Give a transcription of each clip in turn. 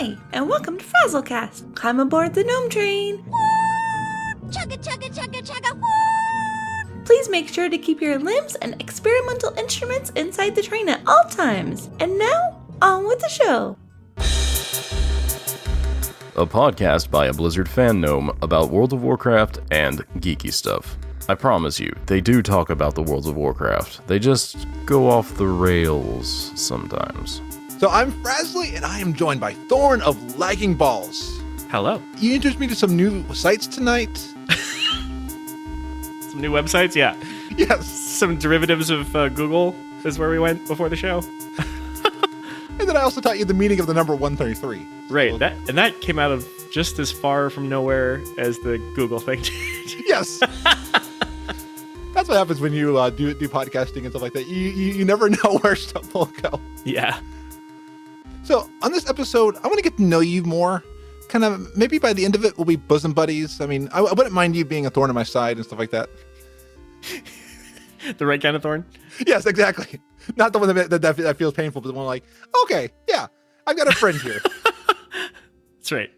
Hi, and welcome to FrazlCast. Climb aboard the Gnome Train. Woo! Chugga, chugga, chugga, chugga, woo! Please make sure to keep your limbs and experimental instruments inside the train at all times. And now, on with the show. A podcast by a Blizzard fan gnome about World of Warcraft and geeky stuff. I promise you, they do talk about the World of Warcraft. They just go off the rails sometimes. So I'm Frazley, and I am joined by Thorn of Lagging Balls. Hello. You introduced me to some new sites tonight. Some new websites, yeah. Yes. Some derivatives of Google is where we went before the show. And then I also taught you the meaning of the number 133. Right, So, that came out of just as far from nowhere as the Google thing did. yes. That's what happens when you do podcasting and stuff like that. You never know where stuff will go. Yeah. So on this episode, I want to get to know you more. Kind of, maybe by the end of it, we'll be bosom buddies. I mean, I wouldn't mind you being a thorn in my side and stuff like that. The right kind of thorn? Yes, exactly. Not the one that feels painful, but the one like, okay, yeah, I've got a friend here. That's right.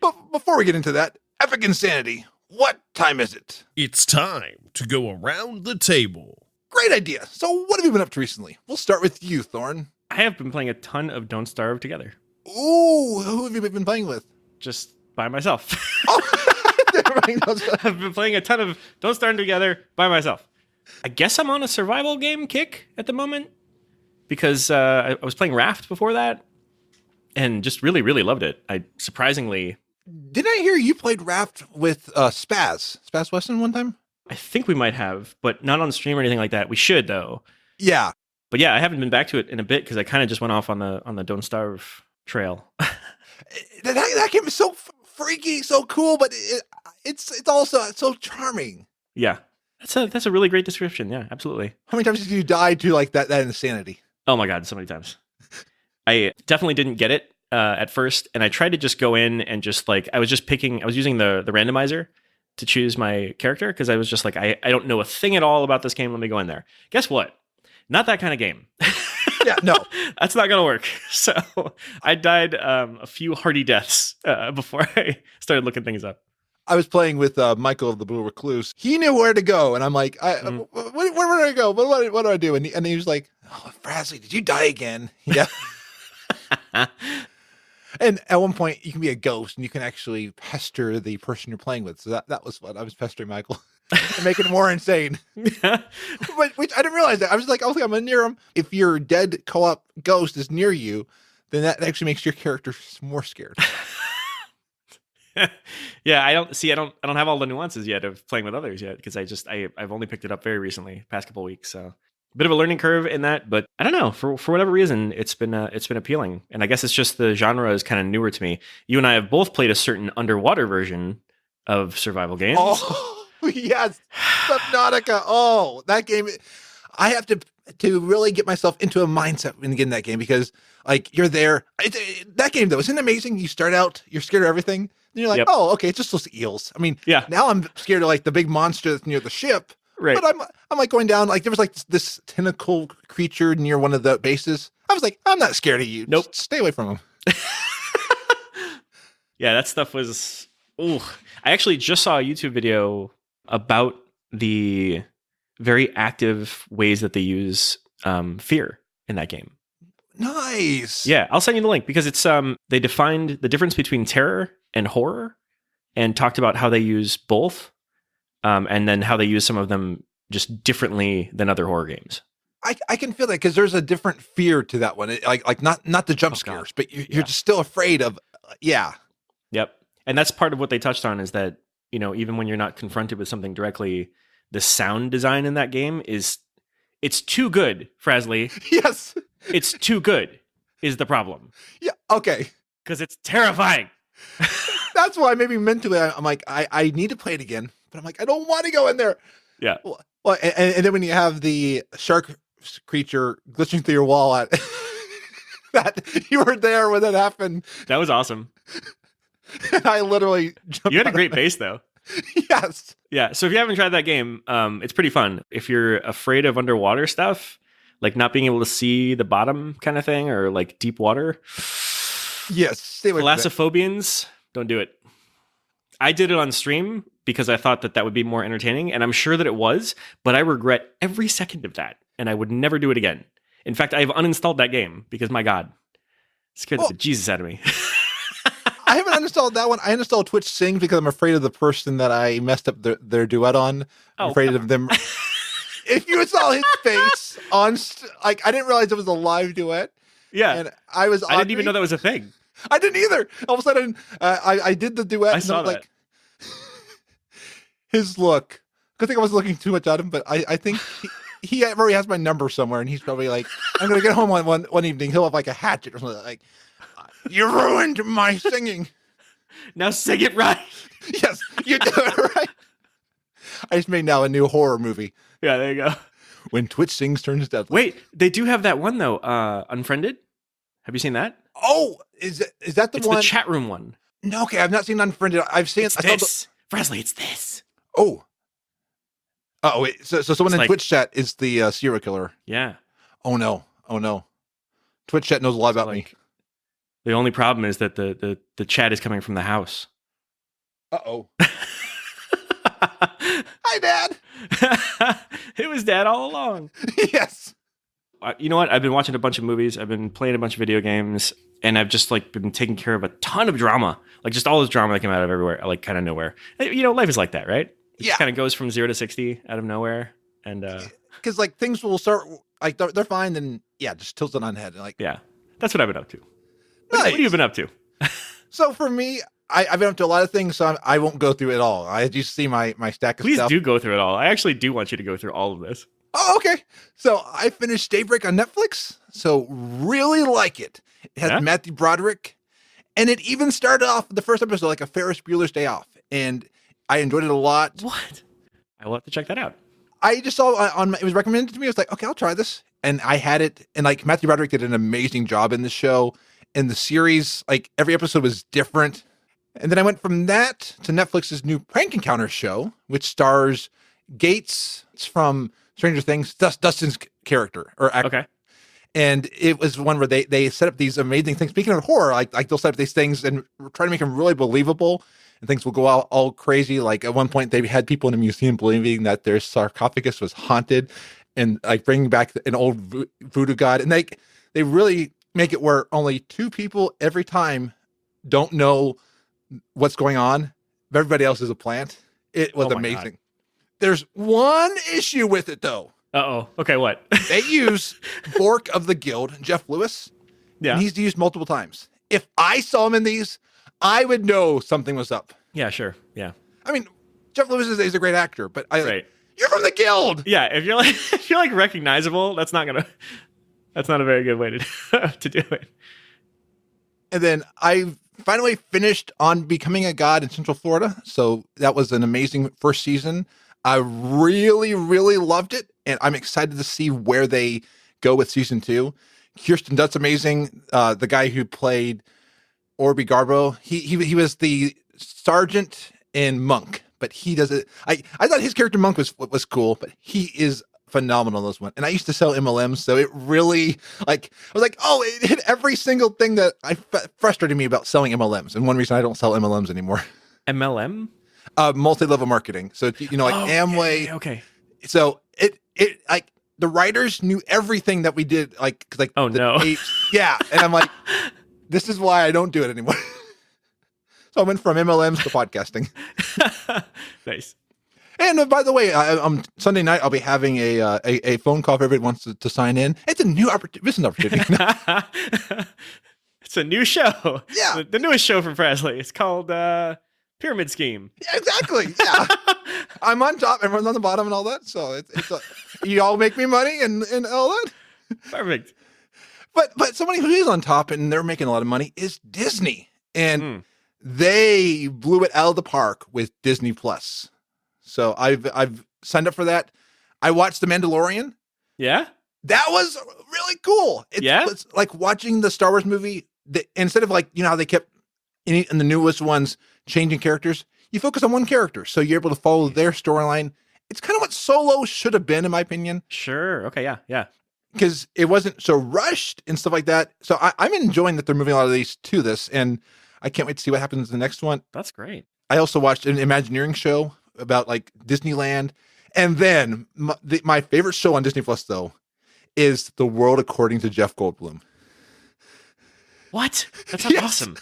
But before we get into that, Epicinsanity, what time is it? It's time to go around the table. Great idea. So what have you been up to recently? We'll start with you, Thorn. I have been playing a ton of Don't Starve together. Ooh, who have you been playing with? Just by myself. Oh, never mind. I've been playing a ton of Don't Starve together by myself. I guess I'm on a survival game kick at the moment because I was playing Raft before that and just really, really loved it. I surprisingly... Didn't I hear you played Raft with Spaz Weston one time? I think we might have, but not on stream or anything like that. We should, though. Yeah. But yeah, I haven't been back to it in a bit because I kind of just went off on the Don't Starve trail. that game is so freaky, so cool, but it's also so charming. Yeah, that's a really great description. Yeah, absolutely. How many times did you die to like that insanity? Oh my god, so many times. I definitely didn't get it at first, and I tried to just go in and just like I was using the randomizer to choose my character because I was just like I don't know a thing at all about this game. Let me go in there. Guess what? Not that kind of game. Yeah, no. That's not going to work. So I died a few hearty deaths before I started looking things up. I was playing with Michael of the Blue Recluse. He knew where to go, and I'm like, where do I go? What do I do? And he was like, oh, Frazley, did you die again? Yeah. And at one point, you can be a ghost, and you can actually pester the person you're playing with. So that was what I was pestering Michael. And make it more insane. But which I didn't realize that. I was like, I'm gonna near him. If your dead co-op ghost is near you, then that actually makes your character more scared. Yeah, I don't have all the nuances yet of playing with others yet because I've only picked it up very recently, past couple of weeks. So a bit of a learning curve in that, but I don't know, for whatever reason, it's been appealing. And I guess it's just the genre is kind of newer to me. You and I have both played a certain underwater version of survival games. Oh. Yes, Subnautica. Oh, that game. I have to really get myself into a mindset when getting that game because, like, you're there. That game, though, isn't it amazing? You start out, you're scared of everything. Then you're like, oh, okay, it's just those eels. I mean, yeah. Now I'm scared of, like, the big monster that's near the ship. Right. But I'm like, going down, like, there was, like, this tentacle creature near one of the bases. I was like, I'm not scared of you. Nope. Just stay away from him. Yeah, that stuff was... Ooh. I actually just saw a YouTube video about the very active ways that they use fear in that game. Nice. Yeah, I'll send you the link because it's they defined the difference between terror and horror and talked about how they use both and then how they use some of them just differently than other horror games. I can feel that because there's a different fear to that one. Like not the jump scares, but you're just still afraid of, yeah. Yep. And that's part of what they touched on is that, you know, even when you're not confronted with something directly, the sound design in that game it's too good, Frazley. Yes. It's too good is the problem. Yeah. Okay. Because it's terrifying. That's why maybe mentally I'm like, I need to play it again, but I'm like, I don't want to go in there. Yeah. Well, and then when you have the shark creature glitching through your wall at that you were there when that happened. That was awesome. And I literally jumped. You had a great base though. Yes. Yeah. So if you haven't tried that game, it's pretty fun. If you're afraid of underwater stuff, like not being able to see the bottom kind of thing, or like deep water. Yes, stay away from that. Thalassophobians, don't do it. I did it on stream because I thought that would be more entertaining, and I'm sure that it was, but I regret every second of that, and I would never do it again. In fact, I've uninstalled that game because, my God, it scared the Jesus out of me. I haven't uninstalled that one. I uninstalled Twitch Sing because I'm afraid of the person that I messed up their duet on. I'm afraid of them. If you saw his face on, I didn't realize it was a live duet. Yeah. And I didn't even know that was a thing. I didn't either. All of a sudden, I did the duet. I saw that. Like, his look. Good thing I wasn't looking too much at him, but I think he already has my number somewhere, and he's probably like, I'm going to get home one evening. He'll have like a hatchet or something like, you ruined my singing. Now sing it right. Yes, you do it right. I just made now a new horror movie. Yeah, there you go. When Twitch Sings Turns Deadly. Wait, they do have that one though. Unfriended. Have you seen that? Oh, is that the one? It's the chat room one. No, okay, I've not seen Unfriended. I've seen it's this. Frazley, it's this. Oh. Oh, wait. So someone in like, Twitch chat is the serial killer. Yeah. Oh no. Twitch chat knows a lot about me. The only problem is that the chat is coming from the house. Uh-oh. Hi, Dad. It was Dad all along. Yes. You know what? I've been watching a bunch of movies. I've been playing a bunch of video games, and I've just like been taking care of a ton of drama, like just all this drama that came out of everywhere, like kind of nowhere. You know, life is like that, right? It just kind of goes from 0 to 60 out of nowhere, and because like things will start like they're fine, then just tilts it on head. Like that's what I've been up to. Nice. What have you been up to? So for me, I've been up to a lot of things, so I won't go through it all. I just see my stack of stuff. Please do go through it all. I actually do want you to go through all of this. Oh, okay. So I finished Daybreak on Netflix, so really like it. It has Matthew Broderick, and it even started off the first episode like a Ferris Bueller's Day Off, and I enjoyed it a lot. What? I will have to check that out. I just saw it was recommended to me. I was like, okay, I'll try this, and I had it, and like Matthew Broderick did an amazing job in the show. In the series, like every episode was different. And then I went from that to Netflix's new Prank Encounter show, which stars Gates. It's from Stranger Things, Dustin's character or actor. Okay. And it was one where they set up these amazing things. Speaking of horror, like they'll set up these things and try to make them really believable, and things will go all crazy. Like at one point, they had people in a museum believing that their sarcophagus was haunted, and like bringing back an old voodoo god. And they really make it where only 2 people every time don't know what's going on. Everybody else is a plant. It was amazing. God. There's one issue with it though. Uh-oh. Okay, what? They use Bork of the Guild, Jeff Lewis. Yeah. And he's used multiple times. If I saw him in these, I would know something was up. Yeah, sure. Yeah. I mean, Jeff Lewis is a great actor, but you're from the Guild. Yeah, if you're like recognizable, that's not a very good way to do it. And then I finally finished on Becoming a God in Central Florida. So that was an amazing first season. I really, really loved it. And I'm excited to see where they go with season 2. Kirsten Dunst's amazing. The guy who played Orby Garbo, he was the sergeant in Monk, but he does it. I thought his character Monk was cool, but he is phenomenal in this one. And I used to sell MLMs, so it really I was like, oh, it hit every single thing that frustrated me about selling MLMs. And one reason I don't sell MLMs anymore. MLM? Multi-level marketing. So Amway. Okay. So it like the writers knew everything that we did. Oh no. Yeah. And I'm like, this is why I don't do it anymore. So I went from MLMs to podcasting. Nice. And by the way, on Sunday night, I'll be having a phone call if everyone wants to sign in. It's a new business opportunity. It's a new show. Yeah. The newest show from Frazley. It's called Pyramid Scheme. Yeah, exactly. Yeah. I'm on top, everyone's on the bottom and all that. So you all make me money and all that. Perfect. But somebody who is on top and they're making a lot of money is Disney. And they blew it out of the park with Disney Plus. So I've signed up for that. I watched The Mandalorian. Yeah? That was really cool. It's like watching the Star Wars movie. Instead of how they kept in the newest ones changing characters, you focus on one character. So you're able to follow their storyline. It's kind of what Solo should have been, in my opinion. Sure. Okay. Yeah. because it wasn't so rushed and stuff like that. So I'm enjoying that they're moving a lot of these to this, and I can't wait to see what happens in the next one. That's great. I also watched an Imagineering show about like Disneyland, and then my favorite show on Disney Plus though is The World According to Jeff Goldblum. What? That sounds awesome.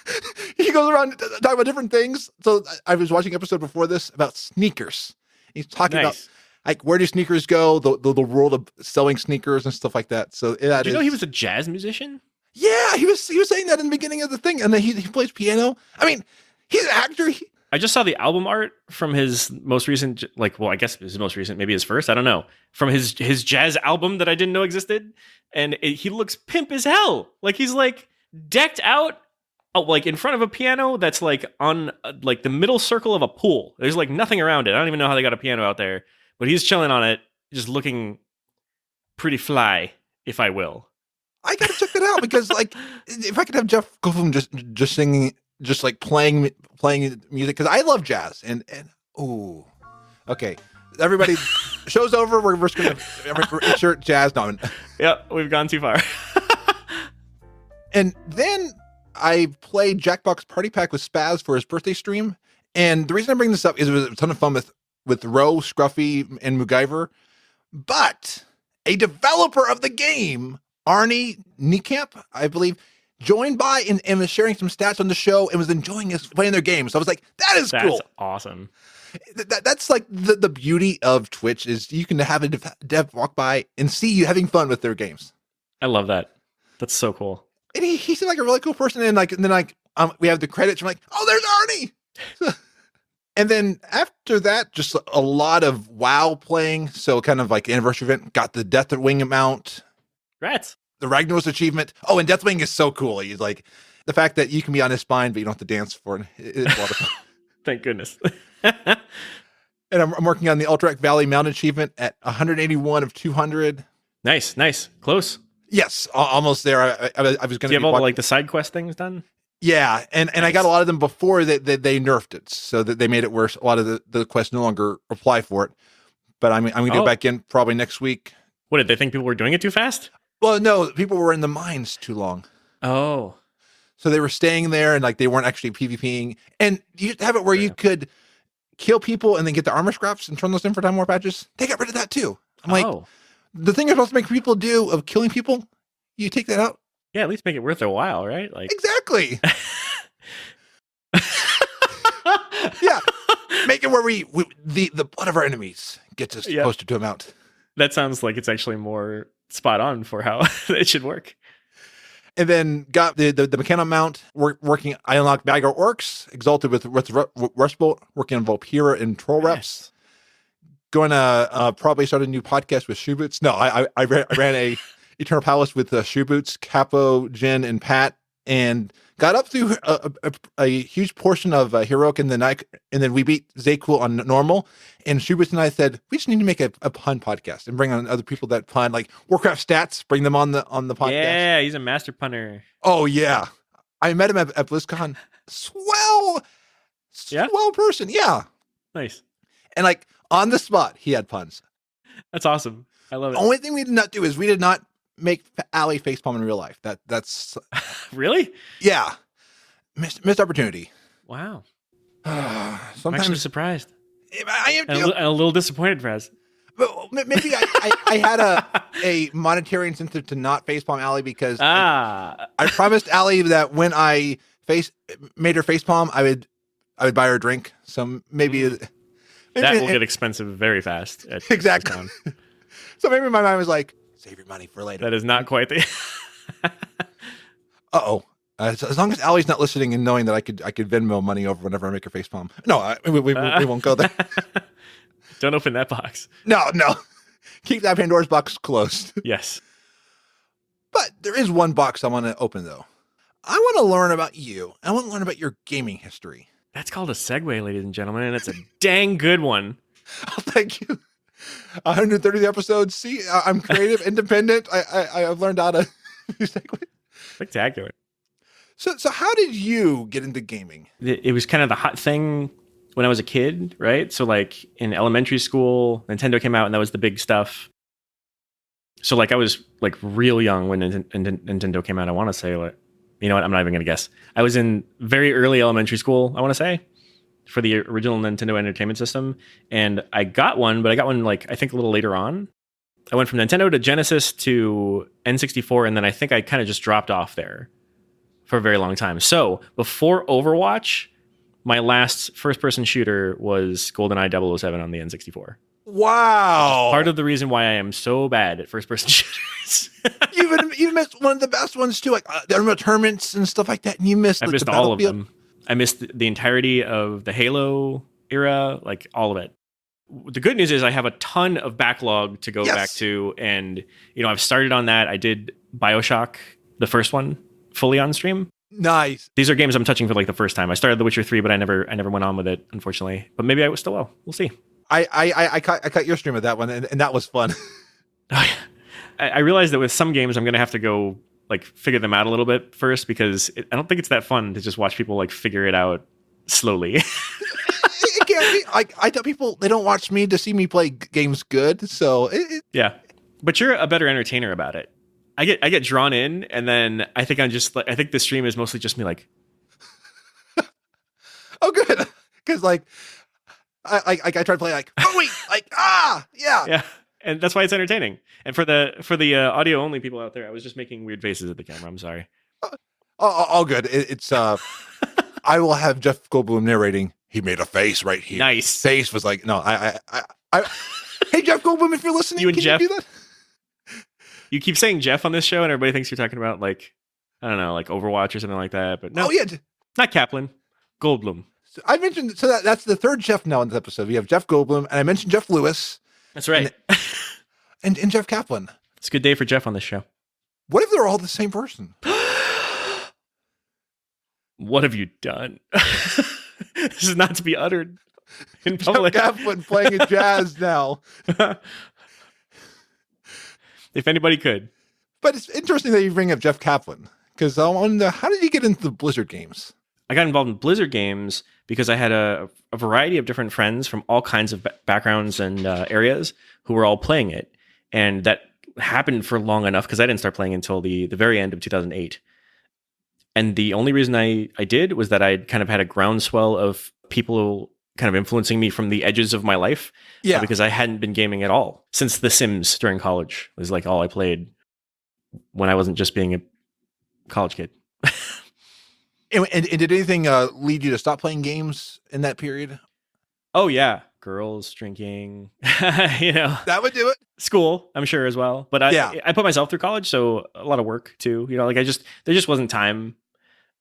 He goes around talking about different things. So I was watching an episode before this about sneakers. He's talking about like where do sneakers go, the world of selling sneakers and stuff like that. So Did you know he was a jazz musician? Yeah, he was saying that in the beginning of the thing, and then he plays piano. I mean, he's an actor. I just saw the album art from his most recent, I guess his most recent, maybe his first, I don't know, from his jazz album that I didn't know existed, and he looks pimp as hell. Like he's like decked out, like in front of a piano that's like on like the middle circle of a pool. There's like nothing around it. I don't even know how they got a piano out there, but he's chilling on it, just looking pretty fly, if I will. I gotta check that out because, like, if I could have Jeff Goldblum just singing, just like playing music, because I love jazz and ooh, okay, everybody, show's over. We're just gonna insert jazz. No, yeah, we've gone too far. And then I played Jackbox Party Pack with Spaz for his birthday stream, and the reason I bring this up is it was a ton of fun with Ro, Scruffy, and MacGyver, but a developer of the game, Arnie Niekamp, I believe, joined by and was sharing some stats on the show and was enjoying us playing their game. So I was like, that's cool. That's awesome. That's like the beauty of Twitch is you can have a dev walk by and see you having fun with their games. I love that. That's so cool. And he seemed like a really cool person. And then we have the credits. I'm like, oh, there's Arnie. And then after that, just a lot of WoW playing. So kind of like anniversary event, got the Deathwing mount. Rats. The Ragnaros achievement. Oh, and Deathwing is so cool. He's like, the fact that you can be on his spine, but you don't have to dance for it. It's a lot of fun. Thank goodness. And I'm working on the Ultrac Valley Mount achievement at 181 of 200. Nice. Close. Yes, almost there. I was going to. Do you have all like the side quest things done? Yeah, and Nice. I got a lot of them before they nerfed it, so that they made it where a lot of the quests no longer apply for it. But I'm going to go back in probably next week. What, did they think people were doing it too fast? Well, no, people were in the mines too long. Oh. So they were staying there and like they weren't actually PvPing. And you used to have it where you could kill people and then get the armor scraps and turn those in for time war patches. They got rid of that too. I'm like, the thing you're supposed to make people do of killing people, you take that out. Yeah, at least make it worth their while, right? Like exactly. Yeah. Make it where the blood of our enemies gets us closer to a mount. That sounds like it's actually more spot on for how it should work. And then got the Mechano mount working. I unlocked Bagger Orcs, Exalted with Rustbolt, working on Volpira and Troll Reps. Going to probably start a new podcast with Shoe Boots. No, I ran a Eternal Palace with Shoe Boots, Capo, Jen, and Pat, and got up through a huge portion of Heroic in the night, and then we beat Zaycool on normal. And Shoe Boots and I said we just need to make a pun podcast and bring on other people that pun, like Warcraft stats. Bring them on the podcast. Yeah, he's a master punner. Oh yeah, I met him at BlizzCon. Swell person. Yeah, nice. And like on the spot, he had puns. That's awesome. I love it. The only thing we did not do is we did not make Ali facepalm in real life. That's really? Yeah. Missed opportunity. Wow. Sometimes I'm actually surprised. I am and a little disappointed, Fraz. But maybe I had a monetary incentive to not facepalm Ali because I promised Ali that when I made her facepalm, I would buy her a drink. So maybe that will get expensive very fast. Exactly. So maybe my mind was like, save your money for later. That is not quite the. Uh-oh. As long as Allie's not listening and knowing that I could Venmo money over whenever I make her facepalm. No, we won't go there. Don't open that box. No. Keep that Pandora's box closed. Yes. But there is one box I want to open, though. I want to learn about you. I want to learn about your gaming history. That's called a segue, ladies and gentlemen, and it's a dang good one. Oh, thank you. 130 episodes. See, I'm creative, independent. I've learned how to do segues. Spectacular. So how did you get into gaming? It was kind of the hot thing when I was a kid, right? So like in elementary school, Nintendo came out and that was the big stuff. So like I was like real young when Nintendo came out. I want to say like, you know what? I'm not even going to guess. I was in very early elementary school, I want to say, for the original Nintendo Entertainment System. And I got one, but I got one like I think a little later on. I went from Nintendo to Genesis to N64, and then I think I kind of just dropped off there for a very long time. So before Overwatch, my last first-person shooter was GoldenEye 007 on the N64. Wow. Part of the reason why I am so bad at first-person shooters. you missed one of the best ones too, like the Unreal tournaments and stuff like that. And you missed. I missed all of them. I missed the entirety of the Halo era, like all of it. The good news is I have a ton of backlog to go back to, and you know I've started on that. I did BioShock, the first one, fully on stream. Nice. These are games I'm touching for like the first time. I started The Witcher 3, but I never went on with it, unfortunately. But maybe I still will. We'll see. I cut your stream of that one, and that was fun. I realized that with some games I'm going to have to go like figure them out a little bit first, because I don't think it's that fun to just watch people like figure it out slowly. It can't be. I tell people they don't watch me to see me play games good. So yeah, but you're a better entertainer about it. I get drawn in, and then I think I'm just like, I think the stream is mostly just me like, oh good, because like I try to play like, oh wait, like yeah, and that's why it's entertaining. And for the audio only people out there, I was just making weird faces at the camera. I'm sorry. All good. It's I will have Jeff Goldblum narrating. He made a face right here. Nice. Face was like, no, I hey, Jeff Goldblum, if you're listening, you and can Jeff, you do that? You keep saying Jeff on this show, and everybody thinks you're talking about like, I don't know, like Overwatch or something like that. But no, oh yeah, not Kaplan, Goldblum. So I mentioned that's the third Jeff now in this episode. We have Jeff Goldblum, and I mentioned Jeff Lewis. That's right. And Jeff Kaplan. It's a good day for Jeff on this show. What if they're all the same person? What have you done? This is not to be uttered in public. Jeff Kaplan playing in jazz now. If anybody could. But it's interesting that you bring up Jeff Kaplan, because I wonder, how did you get into the Blizzard games? I got involved in Blizzard games because I had a variety of different friends from all kinds of backgrounds and areas who were all playing it. And that happened for long enough because I didn't start playing until the very end of 2008. And the only reason I did was that I kind of had a groundswell of people kind of influencing me from the edges of my life. Yeah. Because I hadn't been gaming at all since The Sims during college was like all I played when I wasn't just being a college kid. And did anything lead you to stop playing games in that period? Oh, yeah. Girls, drinking, you know. That would do it. School, I'm sure, as well. But I put myself through college, so a lot of work, too. You know, like there just wasn't time.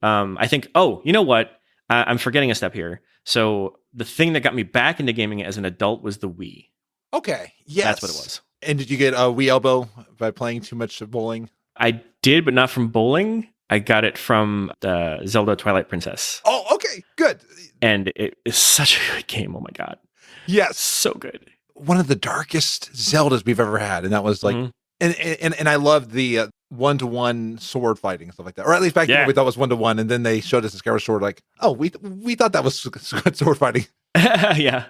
I think, you know what? I'm forgetting a step here. So the thing that got me back into gaming as an adult was the Wii. Okay. Yes. That's what it was. And did you get a Wii elbow by playing too much bowling? I did, but not from bowling. I got it from the Zelda Twilight Princess. Oh, okay. Good. And it is such a good game. Oh, my God. Yes. So good. One of the darkest Zeldas we've ever had. And that was like, and I loved the one-to-one sword fighting and stuff like that. Or at least back then we thought it was one-to-one. And then they showed us the Skyward Sword like, oh, we thought that was good sword fighting. Yeah.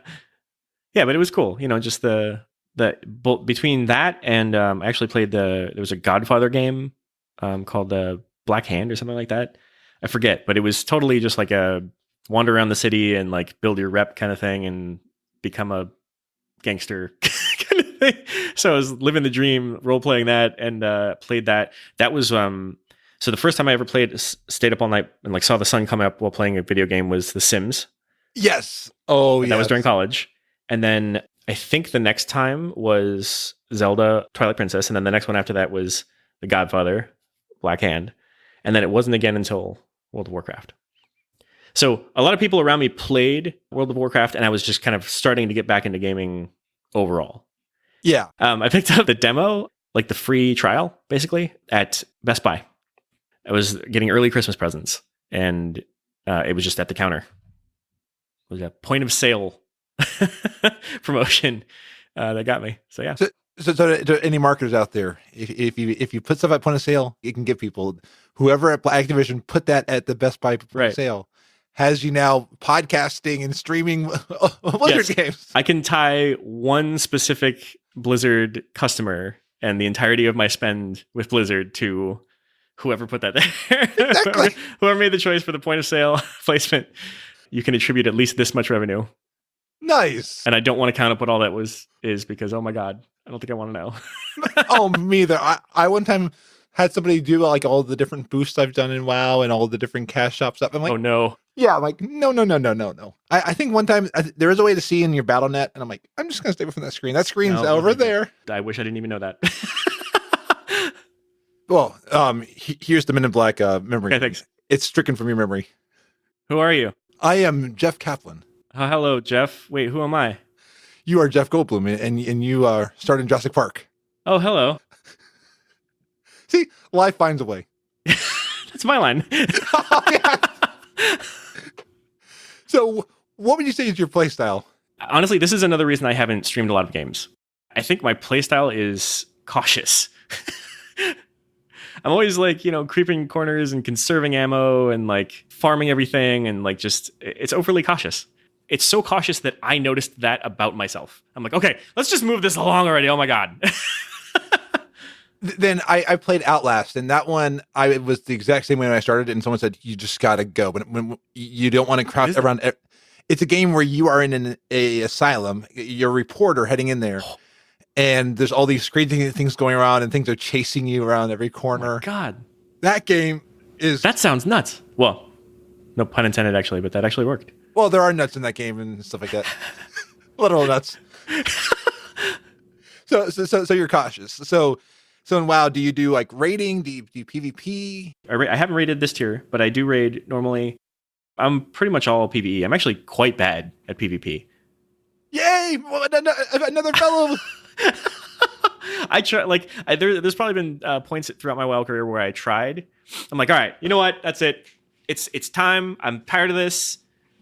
Yeah, but it was cool. You know, just between that and I actually played there was a Godfather game called Black Hand or something like that. I forget, but it was totally just like a wander around the city and like build your rep kind of thing and become a gangster kind of thing. So I was living the dream, role playing that, and played that. That was so the first time I ever stayed up all night and like saw the sun come up while playing a video game was The Sims. Yes. Oh, yeah. That was during college. And then I think the next time was Zelda Twilight Princess, and then the next one after that was The Godfather, Black Hand. And then it wasn't again until World of Warcraft. So a lot of people around me played World of Warcraft, and I was just kind of starting to get back into gaming overall. Yeah. I picked up the demo, like the free trial, basically, at Best Buy. I was getting early Christmas presents, and it was just at the counter. It was a point of sale promotion that got me. So yeah. So to any marketers out there, if you put stuff at point of sale, you can give people, whoever at Activision put that at the Best Buy point of sale has you now podcasting and streaming Blizzard games. I can tie one specific Blizzard customer and the entirety of my spend with Blizzard to whoever put that there. Exactly. whoever made the choice for the point of sale placement, you can attribute at least this much revenue. Nice. And I don't want to count up what all that is because, oh my God, I don't think I want to know. Oh, me either. I one time had somebody do like all the different boosts I've done in WoW and all the different cash shop stuff. I'm like, Oh no. yeah, I'm like, no. I think one time there is a way to see in your BattleNet, and I'm like, I'm just going to stay away from that screen. That screen's No, over there. I wish I didn't even know that. Well, here's the Men in Black memory. Okay, thanks. It's stricken from your memory. Who are you? I am Jeff Kaplan. Hello, Jeff. Wait, who am I? You are Jeff Goldblum, and you are starred in Jurassic Park. Oh, hello. See, life finds a way. That's my line. Oh, yeah. So, what would you say is your play style? Honestly, this is another reason I haven't streamed a lot of games. I think my playstyle is cautious. I'm always like, creeping corners and conserving ammo and like farming everything and like it's overly cautious. It's so cautious that I noticed that about myself. I'm like, okay, let's just move this along already. Oh my God. Then I played Outlast, and that one I was the exact same way when I started, and someone said you just gotta go, but when you don't want to crouch around. It's a game where you are in an asylum. You're a reporter heading in there, and there's all these crazy things going around, and things are chasing you around every corner. Oh my God, that game is that sounds nuts. Well, no pun intended, actually, but that actually worked. Well, there are nuts in that game and stuff like that. Literal nuts. So you're cautious. So in WoW, do you do like raiding? Do you do PvP? I haven't raided this tier, but I do raid normally. I'm pretty much all PvE. I'm actually quite bad at PvP. Yay! Another fellow. I try. There's probably been points throughout my WoW career where I tried. I'm like, all right, you know what? That's it. It's time. I'm tired of this.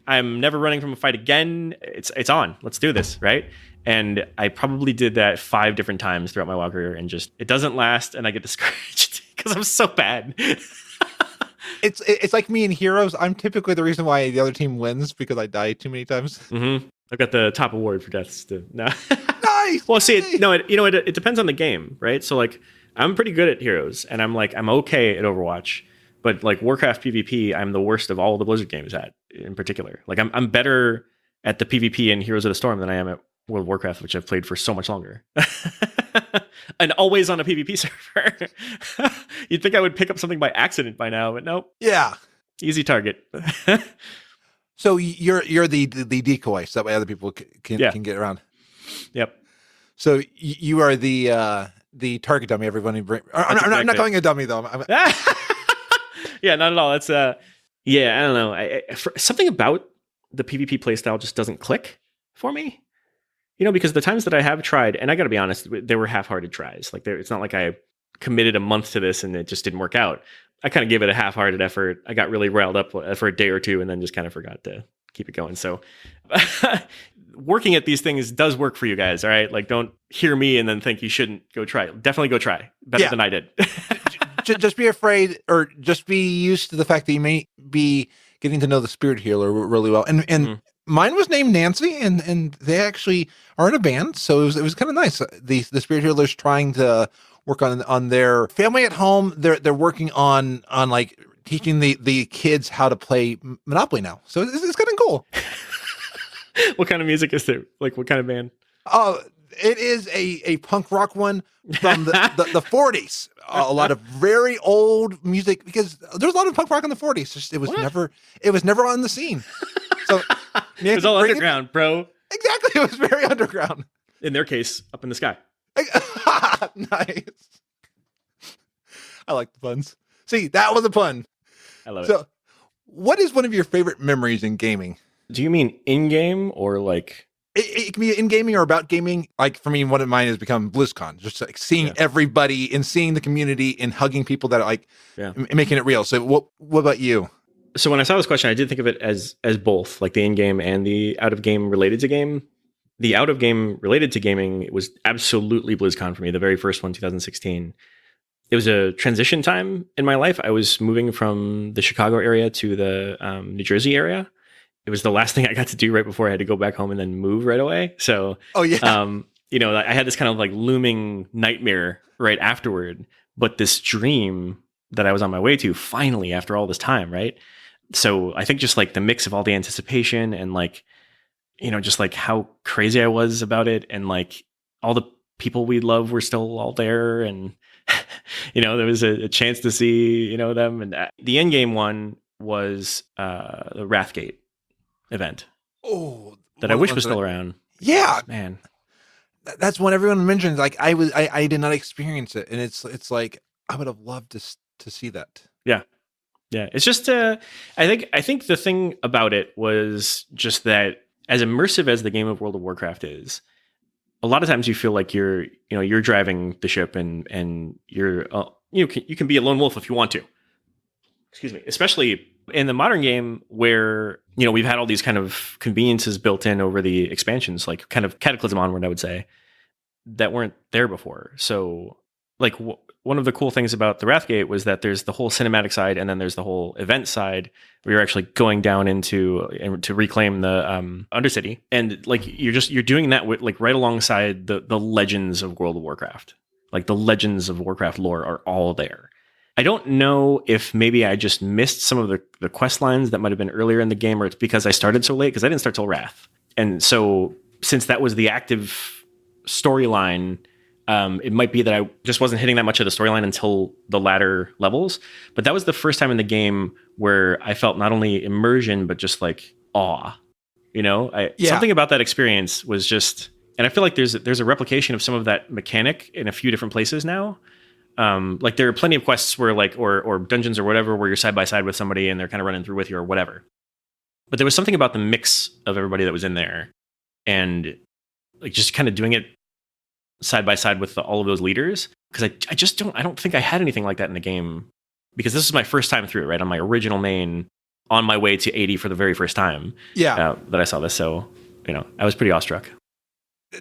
I'm never running from a fight again. It's on. Let's do this, right? And I probably did that 5 different times throughout my WoW career, and just it doesn't last, and I get discouraged because I'm so bad. It's like me in Heroes. I'm typically the reason why the other team wins because I die too many times. Mm-hmm. I've got the top award for deaths. No. Nice. Well, see, it depends on the game, right? So like, I'm pretty good at Heroes, and I'm okay at Overwatch, but like Warcraft PvP, I'm the worst of all the Blizzard games at in particular. Like I'm better at the PvP in Heroes of the Storm than I am at World of Warcraft, which I've played for so much longer. And always on a PvP server. You'd think I would pick up something by accident by now, but nope. Yeah. Easy target. So you're the decoy, so that way other people can get around. Yep. So you are the target dummy. Everybody bring. I'm not calling a dummy though. Yeah, not at all. That's I don't know. Something about the PvP playstyle just doesn't click for me. Because the times that I have tried, and I got to be honest, they were half-hearted tries. Like it's not like I committed a month to this and it just didn't work out. I kind of gave it a half-hearted effort. I got really riled up for a day or two and then just kind of forgot to keep it going. So working at these things does work for you guys. All right. Like don't hear me and then think you shouldn't go try. Definitely go try. Better than I did. Just be afraid or just be used to the fact that you may be getting to know the spirit healer really well. And mm-hmm. Mine was named Nancy, and they actually are in a band, so it was kind of nice. The spirit healers trying to work on their family at home. They're working on like teaching the kids how to play Monopoly now. So it's kind of cool. What kind of music is there? Like what kind of band? It is a punk rock one from the 40s. A lot of very old music because there's a lot of punk rock in the 40s. It was never on the scene. So it was all underground, bro. Exactly. It was very underground. In their case, up in the sky. Nice. I like the puns. See, that was a pun. I love it. So, what is one of your favorite memories in gaming? Do you mean in-game or like... It can be in gaming or about gaming. Like for me, one of mine has become BlizzCon. Just like seeing everybody and seeing the community and hugging people that are like making it real. So what about you? So when I saw this question, I did think of it as both, like the in-game and the out-of-game related to game. The out-of-game related to gaming was absolutely BlizzCon for me, the very first one, 2016. It was a transition time in my life. I was moving from the Chicago area to the New Jersey area. It was the last thing I got to do right before I had to go back home and then move right away. So you know, I had this kind of like looming nightmare right afterward, but this dream that I was on my way to finally after all this time, right? So I think just like the mix of all the anticipation and like, you know, just like how crazy I was about it, and like all the people we love were still all there, and you know, there was a chance to see, you know, them. And the end game one was the Wrathgate event. Oh, that I wish was still around. Yeah, man, that's what everyone mentions. Like I did not experience it, and it's like I would have loved to see that. Yeah. It's just I think the thing about it was just that as immersive as the game of World of Warcraft is, a lot of times you feel like you're driving the ship, and you're you can be a lone wolf if you want to. Excuse me, especially in the modern game where, you know, we've had all these kind of conveniences built in over the expansions, like kind of Cataclysm onward, I would say, that weren't there before. So like one of the cool things about the Wrathgate was that there's the whole cinematic side, and then there's the whole event side where you're actually going down into to reclaim the Undercity, and like you're doing that with like right alongside the legends of World of Warcraft. Like the legends of Warcraft lore are all there. I don't know if maybe I just missed some of the quest lines that might have been earlier in the game, or it's because I started so late, because I didn't start till Wrath, and so since that was the active storyline. It might be that I just wasn't hitting that much of the storyline until the latter levels, but that was the first time in the game where I felt not only immersion, but just like awe, you know, something about that experience was just, and I feel like there's a replication of some of that mechanic in a few different places now. Like there are plenty of quests where like, or dungeons or whatever, where you're side by side with somebody and they're kind of running through with you or whatever. But there was something about the mix of everybody that was in there, and like just kind of doing it side by side with all of those leaders, because I don't think I had anything like that in the game, because this is my first time through it, right, on my original main, on my way to 80 for the very first time. That I saw this, so you know, I was pretty awestruck.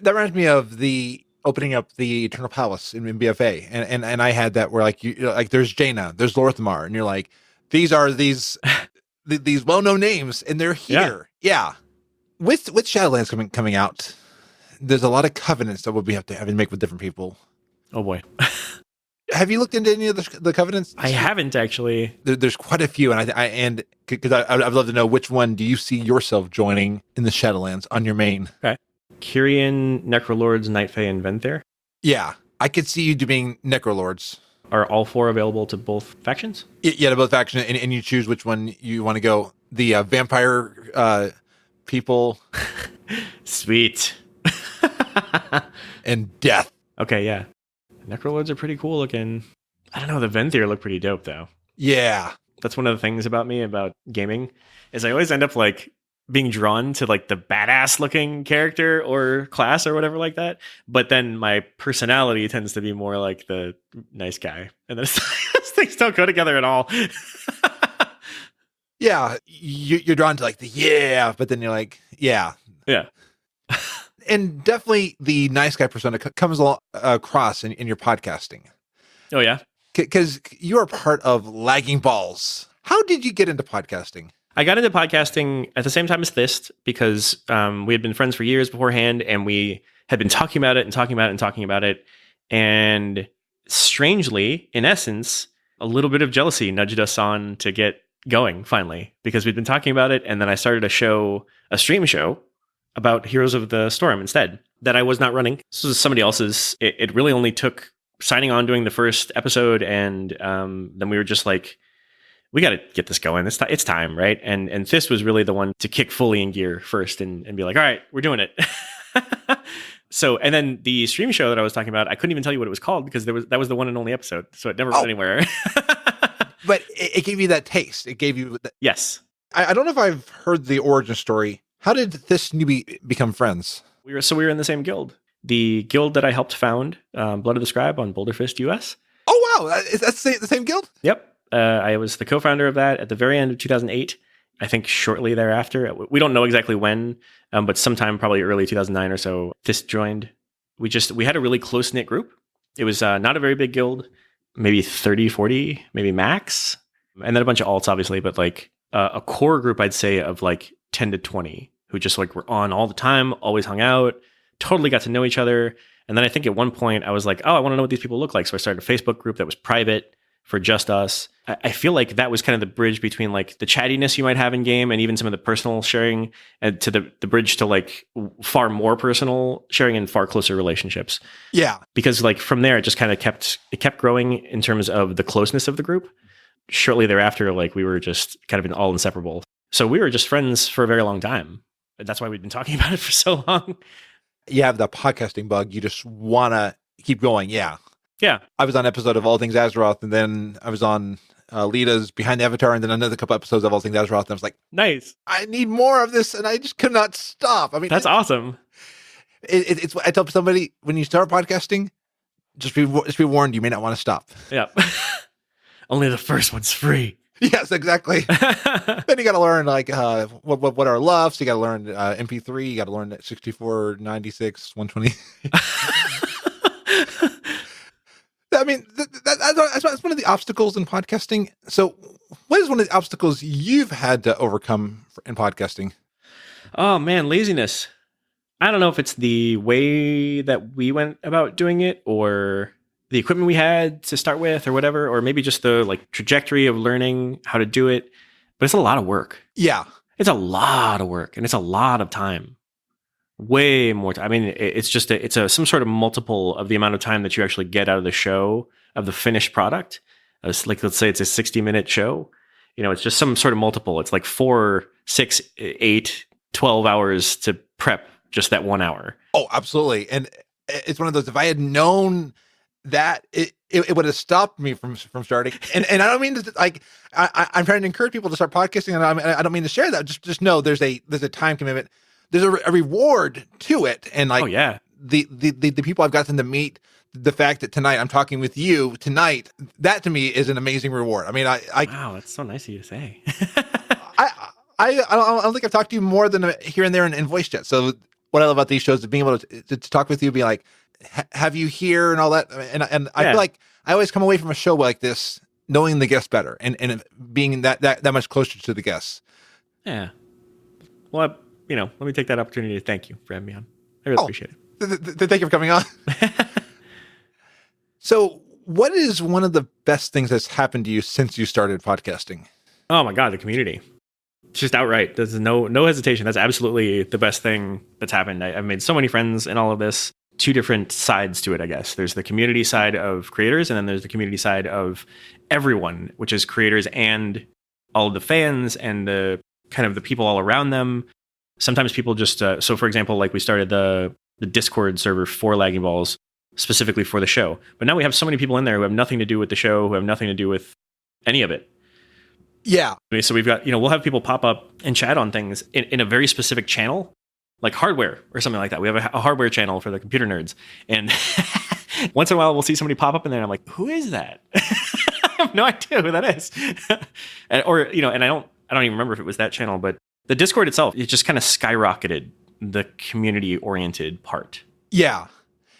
That reminds me of the opening up the Eternal Palace in BFA, and I had that where like like there's Jaina, there's Lorthmar, and you're like, these are these well-known names, and they're here. Yeah. With Shadowlands coming out, there's a lot of covenants that we have to make with different people. Oh boy. Have you looked into any of the covenants? I haven't actually. There's quite a few, and because I'd love to know, which one do you see yourself joining in the Shadowlands on your main? Okay. Kyrian, Necrolords, Night Fae, and Venthyr. Yeah, I could see you doing Necrolords. Are all four available to both factions? Yeah, to both factions, and you choose which one you want to go. The vampire people. Sweet. And death. Okay, yeah. Necrolords are pretty cool looking. I don't know, the Venthyr look pretty dope though. Yeah. That's one of the things about me about gaming, is I always end up like being drawn to like the badass looking character or class or whatever like that. But then my personality tends to be more like the nice guy. And then those things don't go together at all. Yeah. You're drawn to like but then you're like, yeah. Yeah. And definitely the nice guy persona comes across in your podcasting. Oh, yeah? Because you are part of Lagging Balls. How did you get into podcasting? I got into podcasting at the same time as Thist, because we had been friends for years beforehand, and we had been talking about it. And strangely, in essence, a little bit of jealousy nudged us on to get going finally, because we'd been talking about it. And then I started a stream show about Heroes of the Storm instead, that I was not running. This was somebody else's. It really only took signing on, doing the first episode, and then we were just like, we got to get this going. It's time, right? And Thist was really the one to kick fully in gear first and be like, all right, we're doing it. So, and then the stream show that I was talking about, I couldn't even tell you what it was called, because that was the one and only episode, so it never went anywhere. But it gave you that taste. It gave you Yes. I don't know if I've heard the origin story. How did this newbie become friends? We were in the same guild. The guild that I helped found, Blood of the Scribe on Boulder Fist US. Oh, wow. That's the same guild? Yep. I was the co-founder of that at the very end of 2008. I think shortly thereafter. We don't know exactly when, but sometime probably early 2009 or so, this joined. We had a really close-knit group. It was not a very big guild, maybe 30, 40, maybe max. And then a bunch of alts, obviously, but like a core group, I'd say, of like 10 to 20 who just like were on all the time, always hung out, totally got to know each other. And then I think at one point I was like, oh, I want to know what these people look like. So I started a Facebook group that was private for just us. I feel like that was kind of the bridge between like the chattiness you might have in game and even some of the personal sharing, and to the bridge to like far more personal sharing and far closer relationships. Yeah. Because like from there, it just kind of kept growing in terms of the closeness of the group. Shortly thereafter, like we were just kind of all inseparable. So we were just friends for a very long time. That's why we've been talking about it for so long. You have the podcasting bug. You just want to keep going. Yeah. Yeah. I was on an episode of All Things Azeroth, and then I was on Lita's Behind the Avatar, and then another couple episodes of All Things Azeroth, and I was like, nice. I need more of this, and I just could not stop. I mean, that's awesome. It's I tell somebody, when you start podcasting, just be warned, you may not want to stop. Yeah. Only the first one's free. Yes, exactly. Then you got to learn like what are LUFs. You got to learn MP3. You got to learn 64, 96, 120. I mean, that's one of the obstacles in podcasting. So, what is one of the obstacles you've had to overcome in podcasting? Oh man, laziness. I don't know if it's the way that we went about doing it, or the equipment we had to start with, or whatever, or maybe just the like trajectory of learning how to do it. But it's a lot of work. Yeah, it's a lot of work, and it's a lot of time. Way more time. I mean, it's just some sort of multiple of the amount of time that you actually get out of the show, of the finished product. Like, let's say it's a 60-minute show. You know, it's just some sort of multiple. It's like 4, 6, 8, 12 hours to prep just that 1 hour. Oh, absolutely. And it's one of those, if I had known that, it would have stopped me from starting. And I don't mean to, like, I'm trying to encourage people to start podcasting, and I don't mean to share that. Just know there's a time commitment. There's a reward to it. And like, oh yeah, the people I've gotten to meet, the fact that tonight I'm talking with you tonight, that to me is an amazing reward. I mean, wow, that's so nice of you to say. I don't think I've talked to you more than here and there in voice chat. So what I love about these shows is being able to talk with you, be like, have you here and all that. And I feel like I always come away from a show like this knowing the guests better and being that much closer to the guests. Yeah. Well, let me take that opportunity to thank you for having me on. I really appreciate it. Thank you for coming on. So what is one of the best things that's happened to you since you started podcasting? Oh my God, the community. Just outright. There's no hesitation. That's absolutely the best thing that's happened. I've made so many friends in all of this. 2 different sides to it, I guess. There's the community side of creators, and then there's the community side of everyone, which is creators and all of the fans and the kind of the people all around them. Sometimes people just, so for example, like we started the Discord server for Lagging Balls specifically for the show. But now we have so many people in there who have nothing to do with the show, who have nothing to do with any of it. Yeah. So we've got, we'll have people pop up and chat on things in a very specific channel, like hardware or something like that. We have a hardware channel for the computer nerds. And once in a while, we'll see somebody pop up in there and I'm like, who is that? I have no idea who that is. And I don't even remember if it was that channel, but the Discord itself, it just kind of skyrocketed the community-oriented part. Yeah.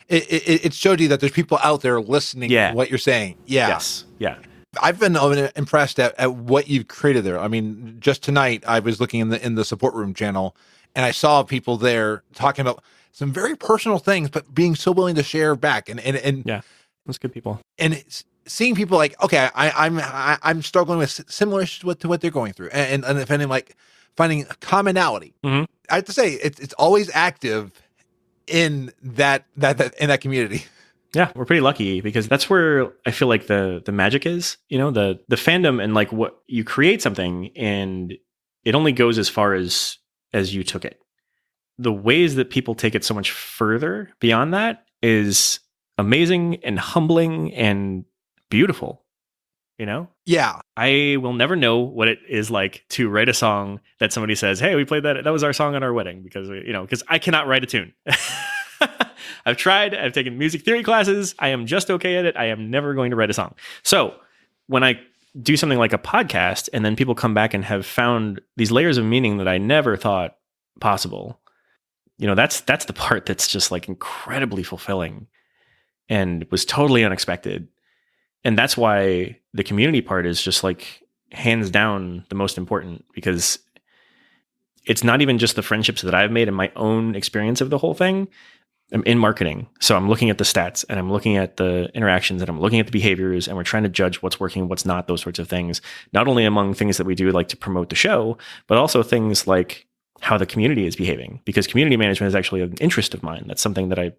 It showed you that there's people out there listening to what you're saying. Yeah. Yes. Yeah. I've been impressed at what you've created there. I mean, just tonight, I was looking in the support room channel, and I saw people there talking about some very personal things, but being so willing to share back. And yeah, that's good people. And seeing people like, okay, I'm struggling with similar issues to what they're going through, and finding commonality. Mm-hmm. I have to say, it's always active in that community. Yeah, we're pretty lucky because that's where I feel like the magic is. The fandom, and like what you create something, and it only goes as far as you took it. The ways that people take it so much further beyond that is amazing and humbling and beautiful. Yeah. I will never know what it is like to write a song that somebody says, hey, we played that. That was our song at our wedding, because I cannot write a tune. I've tried. I've taken music theory classes. I am just okay at it. I am never going to write a song. So when I do something like a podcast, and then people come back and have found these layers of meaning that I never thought possible, that's the part that's just like incredibly fulfilling and was totally unexpected. And that's why the community part is just like hands down the most important, because it's not even just the friendships that I've made in my own experience of the whole thing, I'm in marketing. So I'm looking at the stats and I'm looking at the interactions and I'm looking at the behaviors and we're trying to judge what's working, what's not, those sorts of things. Not only among things that we do like to promote the show, but also things like how the community is behaving, because community management is actually an interest of mine. That's something that I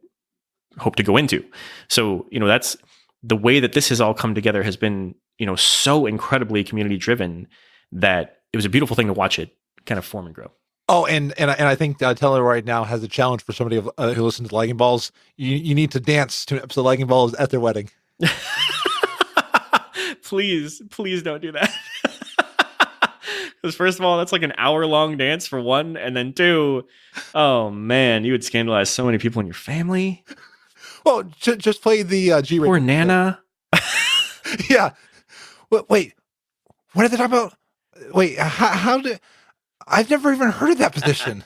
hope to go into. So, that's the way that this has all come together has been, so incredibly community driven that it was a beautiful thing to watch it kind of form and grow. Oh, and I think Teller right now has a challenge for somebody who listens to Lagging Balls. You need to dance to an episode of Lagging Balls at their wedding. Please don't do that. Because first of all, that's like an hour-long dance for one, and then two, oh man, you would scandalize so many people in your family. Well, just play the G-rated. Poor Nana. Yeah. Wait, what did they talk about? Wait, how did... I've never even heard of that position.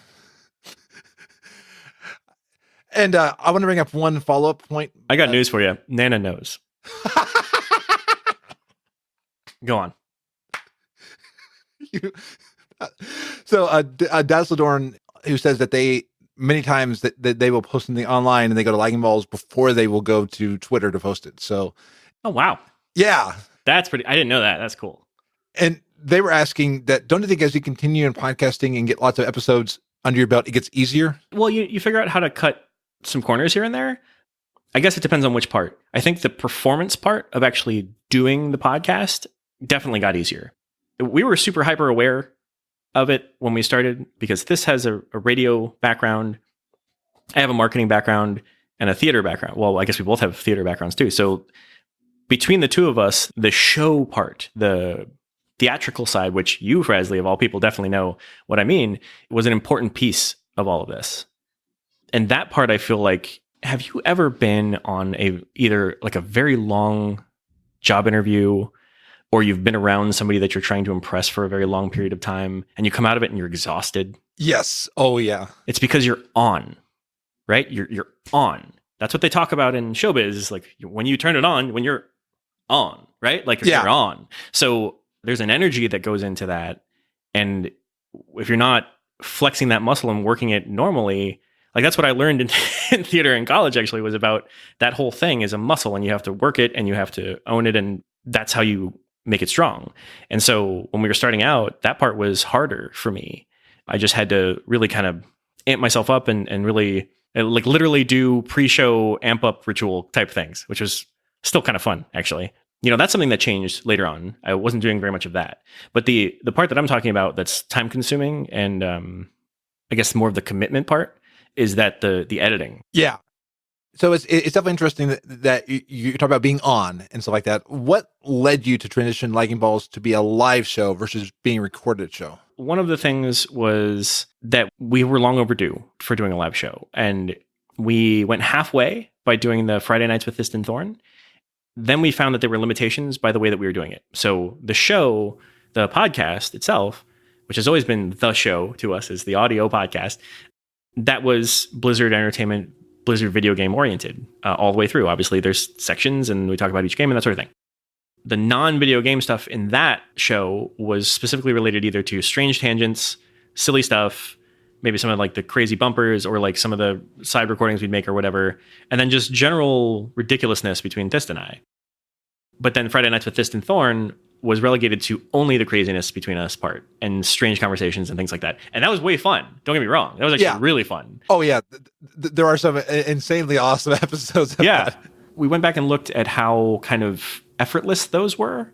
And I want to bring up one follow-up point. I got news for you. Nana knows. Go on. So Dazzledorn, who says that they many times that they will post something online and they go to Lagging Balls before they will go to Twitter to post it. So, oh wow, yeah, that's pretty. I didn't know that. That's cool. And they were asking that, don't you think as you continue in podcasting and get lots of episodes under your belt, it gets easier? Well, you figure out how to cut some corners here and there. I guess it depends on which part. I think the performance part of actually doing the podcast definitely got easier. We were super hyper aware of it when we started because this has a radio background. I have a marketing background and a theater background. Well, I guess we both have theater backgrounds too. So between the two of us, the show part, the theatrical side, which you, Frazley, of all people, definitely know what I mean, was an important piece of all of this. And that part, I feel like, have you ever been on either like a very long job interview, or you've been around somebody that you're trying to impress for a very long period of time and you come out of it and you're exhausted? Yes. Oh yeah. It's because you're on, right? You're on. That's what they talk about in showbiz, is like when you turn it on, when you're on, right? Like you're on. So there's an energy that goes into that. And if you're not flexing that muscle and working it normally, like that's what I learned in theater in college, actually, was about that whole thing is a muscle and you have to work it and you have to own it. And that's how you make it strong. And so when we were starting out, that part was harder for me. I just had to really kind of amp myself up and really like literally do pre-show amp up ritual type things, which was still kind of fun, actually. That's something that changed later on. I wasn't doing very much of that. But the part that I'm talking about that's time consuming and I guess more of the commitment part is that the editing. Yeah. So it's definitely interesting that you talk about being on and stuff like that. What led you to transition Lagging Balls to be a live show versus being a recorded show? One of the things was that we were long overdue for doing a live show. And we went halfway by doing the Friday Nights with Thist and Thorn. Then we found that there were limitations by the way that we were doing it. So the show, the podcast itself, which has always been the show to us, is the audio podcast, that was Blizzard Entertainment, Blizzard video game oriented all the way through. Obviously, there's sections and we talk about each game and that sort of thing. The non-video game stuff in that show was specifically related either to strange tangents, silly stuff, maybe some of like the crazy bumpers or like some of the side recordings we'd make or whatever, and then just general ridiculousness between Thist and I. But then Friday Nights with Thist and Thorn was relegated to only the craziness between us part and strange conversations and things like that. And that was way fun. Don't get me wrong. That was actually really fun. Oh yeah. There are some insanely awesome episodes of that. We went back and looked at how kind of effortless those were.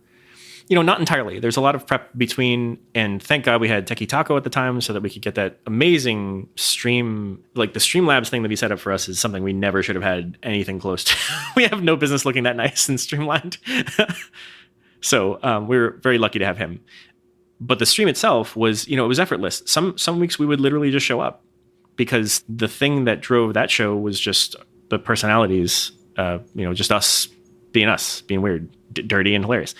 Not entirely. There's a lot of prep between, and thank God we had Techie Taco at the time so that we could get that amazing stream. Like the Streamlabs thing that he set up for us is something we never should have had anything close to. We have no business looking that nice and streamlined. So we were very lucky to have him. But the stream itself was, it was effortless. Some weeks we would literally just show up because the thing that drove that show was just the personalities, just us, being weird, dirty, and hilarious.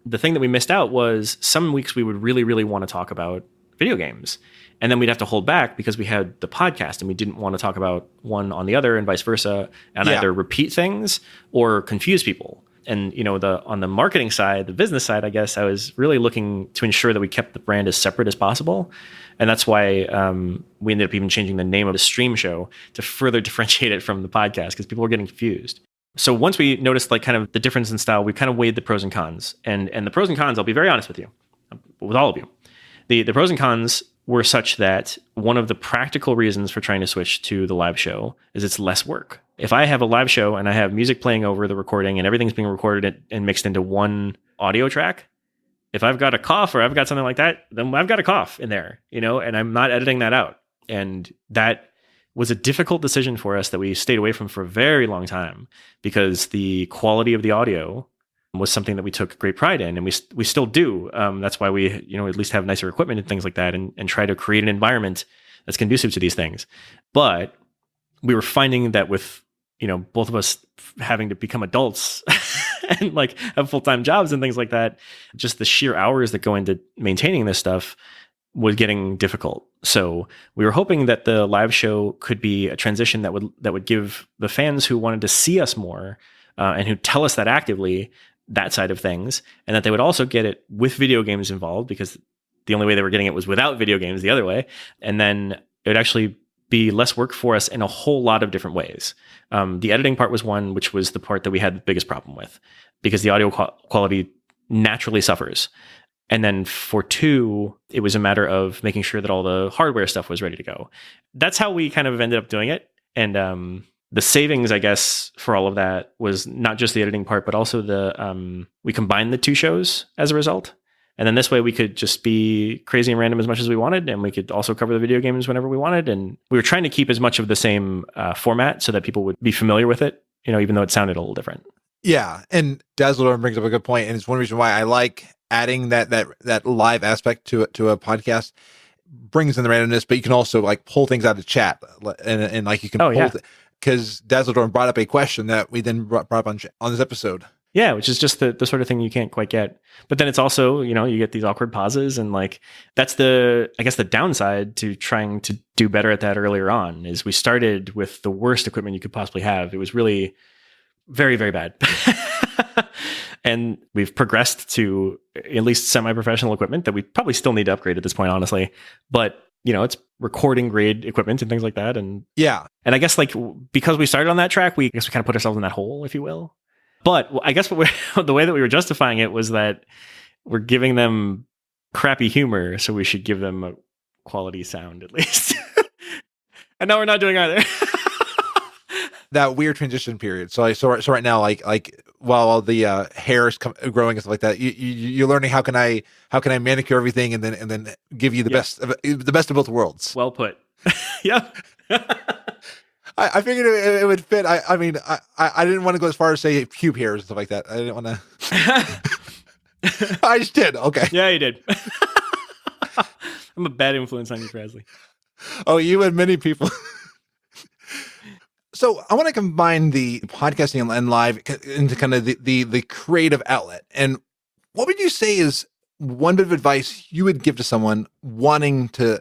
The thing that we missed out was some weeks we would really, really want to talk about video games. And then we'd have to hold back because we had the podcast and we didn't want to talk about one on the other and vice versa and either repeat things or confuse people. And on the marketing side, the business side, I guess I was really looking to ensure that we kept the brand as separate as possible. And that's why we ended up even changing the name of the stream show to further differentiate it from the podcast, because people were getting confused. So once we noticed like kind of the difference in style, we kind of weighed the pros and cons. And the pros and cons, I'll be very honest with you, with all of you. The pros and cons were such that one of the practical reasons for trying to switch to the live show is it's less work. If I have a live show and I have music playing over the recording and everything's being recorded and mixed into one audio track, if I've got a cough or I've got something like that, then I've got a cough in there, and I'm not editing that out. And that was a difficult decision for us that we stayed away from for a very long time, because the quality of the audio was something that we took great pride in, and we still do. That's why we at least have nicer equipment and things like that, and try to create an environment that's conducive to these things. But we were finding that with both of us having to become adults and like have full-time jobs and things like that, just the sheer hours that go into maintaining this stuff was getting difficult. So we were hoping that the live show could be a transition that would give the fans who wanted to see us more and who tell us that actively, that side of things, and that they would also get it with video games involved, because the only way they were getting it was without video games the other way. And then it would actually be less work for us in a whole lot of different ways. The editing part was one, which was the part that we had the biggest problem with, because the audio quality naturally suffers. And then for two, it was a matter of making sure that all the hardware stuff was ready to go. That's how we kind of ended up doing it. And the savings, I guess, for all of that was not just the editing part, but also we combined the two shows as a result. And then this way we could just be crazy and random as much as we wanted. And we could also cover the video games whenever we wanted. And we were trying to keep as much of the same format so that people would be familiar with it, even though it sounded a little different. Yeah. And Dazzledorn brings up a good point, and it's one reason why I like adding that live aspect to a podcast. Brings in the randomness, but you can also like pull things out of chat, and like you can because Dazzledorn brought up a question that we then brought up on this episode. Yeah, which is just the sort of thing you can't quite get. But then it's also, you get these awkward pauses, and like that's the downside to trying to do better at that earlier on, is we started with the worst equipment you could possibly have. It was really very, very bad. And we've progressed to at least semi-professional equipment that we probably still need to upgrade at this point, honestly. But, it's recording grade equipment and things like that. And yeah. And I guess like because we started on that track, we kind of put ourselves in that hole, if you will. But I guess the way that we were justifying it was that we're giving them crappy humor, so we should give them a quality sound at least. And now we're not doing either. That weird transition period. So right now, like while the hair is growing and stuff like that, you're learning how can I manicure everything and then give you the best of both worlds. Well put. Yep. I figured it would fit. I mean, I didn't want to go as far as say pube hairs and stuff like that. I didn't want to. I just did. Okay. Yeah, you did. I'm a bad influence on you, Frazley. Oh, you and many people. So I want to combine the podcasting and live into kind of the creative outlet. And what would you say is one bit of advice you would give to someone wanting to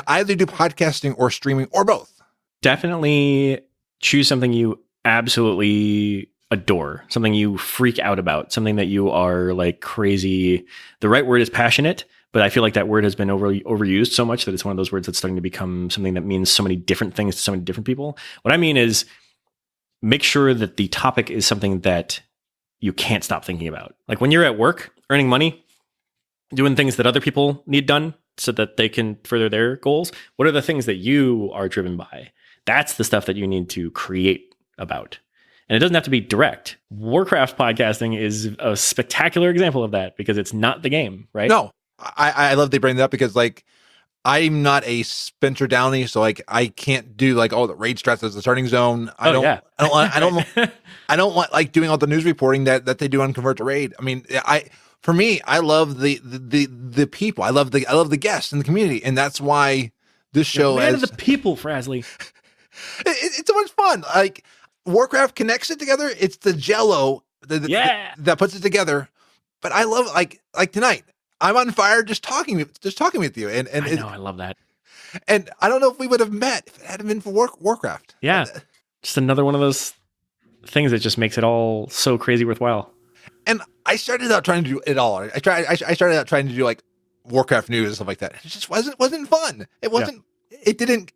either do podcasting or streaming or both? Definitely choose something you absolutely adore, something you freak out about, something that you are like crazy. The right word is passionate, but I feel like that word has been overused so much that it's one of those words that's starting to become something that means so many different things to so many different people. What I mean is make sure that the topic is something that you can't stop thinking about. Like when you're at work, earning money, doing things that other people need done so that they can further their goals, what are the things that you are driven by? That's the stuff that you need to create about. And it doesn't have to be direct. Warcraft podcasting is a spectacular example of that because it's not the game, right? No, I love they bring that up because like I'm not a Spencer Downey, so like I can't do like all the raid strats as the starting zone. I don't want like doing all the news reporting that they do on Convert to Raid. I mean, I love the people. I love the guests in the community, and that's why this show is the people, Frazley. It's so much fun. Like Warcraft connects it together. It's the Jello that puts it together. But I love like tonight. I'm on fire just talking with you. And I know, I love that. And I don't know if we would have met if it hadn't been for Warcraft. Yeah. Just another one of those things that just makes it all so crazy worthwhile. And I started out trying to do it all. I started out trying to do like Warcraft news and stuff like that. It just wasn't fun. It didn't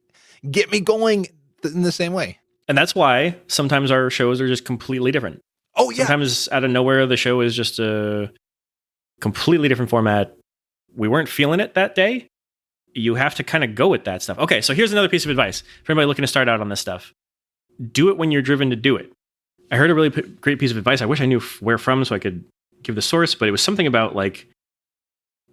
get me going in the same way. And that's why sometimes our shows are just completely different. Oh yeah. Sometimes out of nowhere, the show is just a completely different format. We weren't feeling it that day. You have to kind of go with that stuff. Okay, so here's another piece of advice for anybody looking to start out on this stuff. Do it when you're driven to do it. I heard a really great piece of advice. I wish I knew where from so I could give the source, but it was something about like,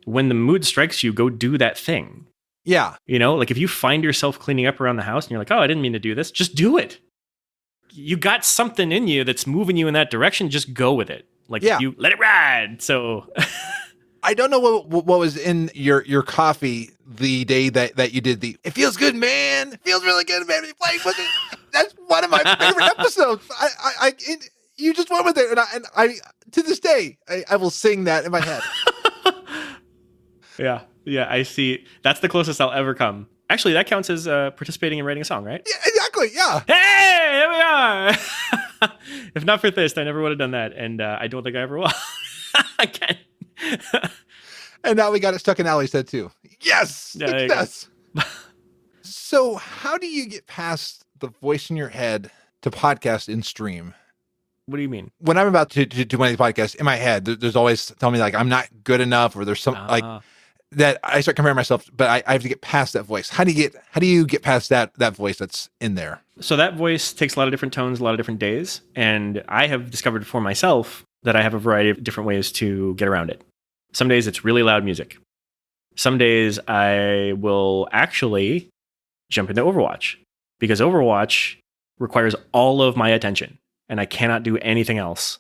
when the mood strikes you, go do that thing. Yeah. You know, like if you find yourself cleaning up around the house and you're like, oh, I didn't mean to do this, just do it. You got something in you that's moving you in that direction, just go with it. Like you let it ride. So I don't know what was in your coffee the day that you did it feels good, man. It feels really good, man. That's one of my favorite episodes. You just went with it, and I to this day I will sing that in my head. Yeah, I see. That's the closest I'll ever come. Actually, that counts as participating in writing a song, right? Yeah, exactly. Yeah. Hey, here we are. If not for this, I never would have done that, and I don't think I ever will again. And now we got it stuck in Allie's head too. Yes, success. So, how do you get past the voice in your head to podcast in stream? What do you mean? When I'm about to do one of these podcasts in my head, there's always telling me like I'm not good enough, or there's some like that. I start comparing myself, but I have to get past that voice. How do you get past that voice that's in there? So that voice takes a lot of different tones, a lot of different days, and I have discovered for myself that I have a variety of different ways to get around it. Some days it's really loud music. Some days I will actually jump into Overwatch, because Overwatch requires all of my attention and I cannot do anything else,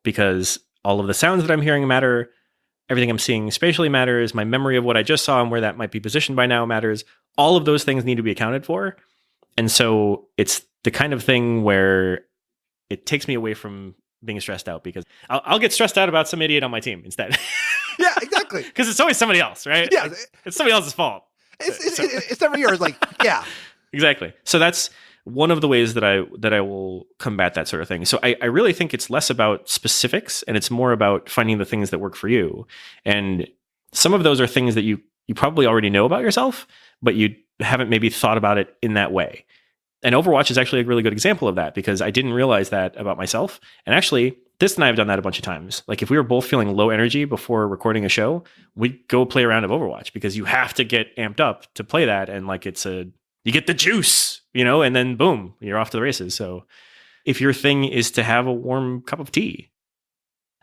because all of the sounds that I'm hearing matter. Everything I'm seeing spatially matters. My memory of what I just saw and where that might be positioned by now matters. All of those things need to be accounted for. And so it's the kind of thing where it takes me away from being stressed out, because I'll get stressed out about some idiot on my team instead. Yeah, exactly. Because it's always somebody else, right? Yeah. Like, it's somebody else's fault. It's never yours. Like, yeah. Exactly. So that's one of the ways that I will combat that sort of thing. So I really think it's less about specifics and it's more about finding the things that work for you. And some of those are things that you probably already know about yourself, but you haven't maybe thought about it in that way. And Overwatch is actually a really good example of that, because I didn't realize that about myself. And actually, this and I have done that a bunch of times. Like if we were both feeling low energy before recording a show, we'd go play a round of Overwatch, because you have to get amped up to play that. And like you get the juice, and then boom, you're off to the races. So if your thing is to have a warm cup of tea,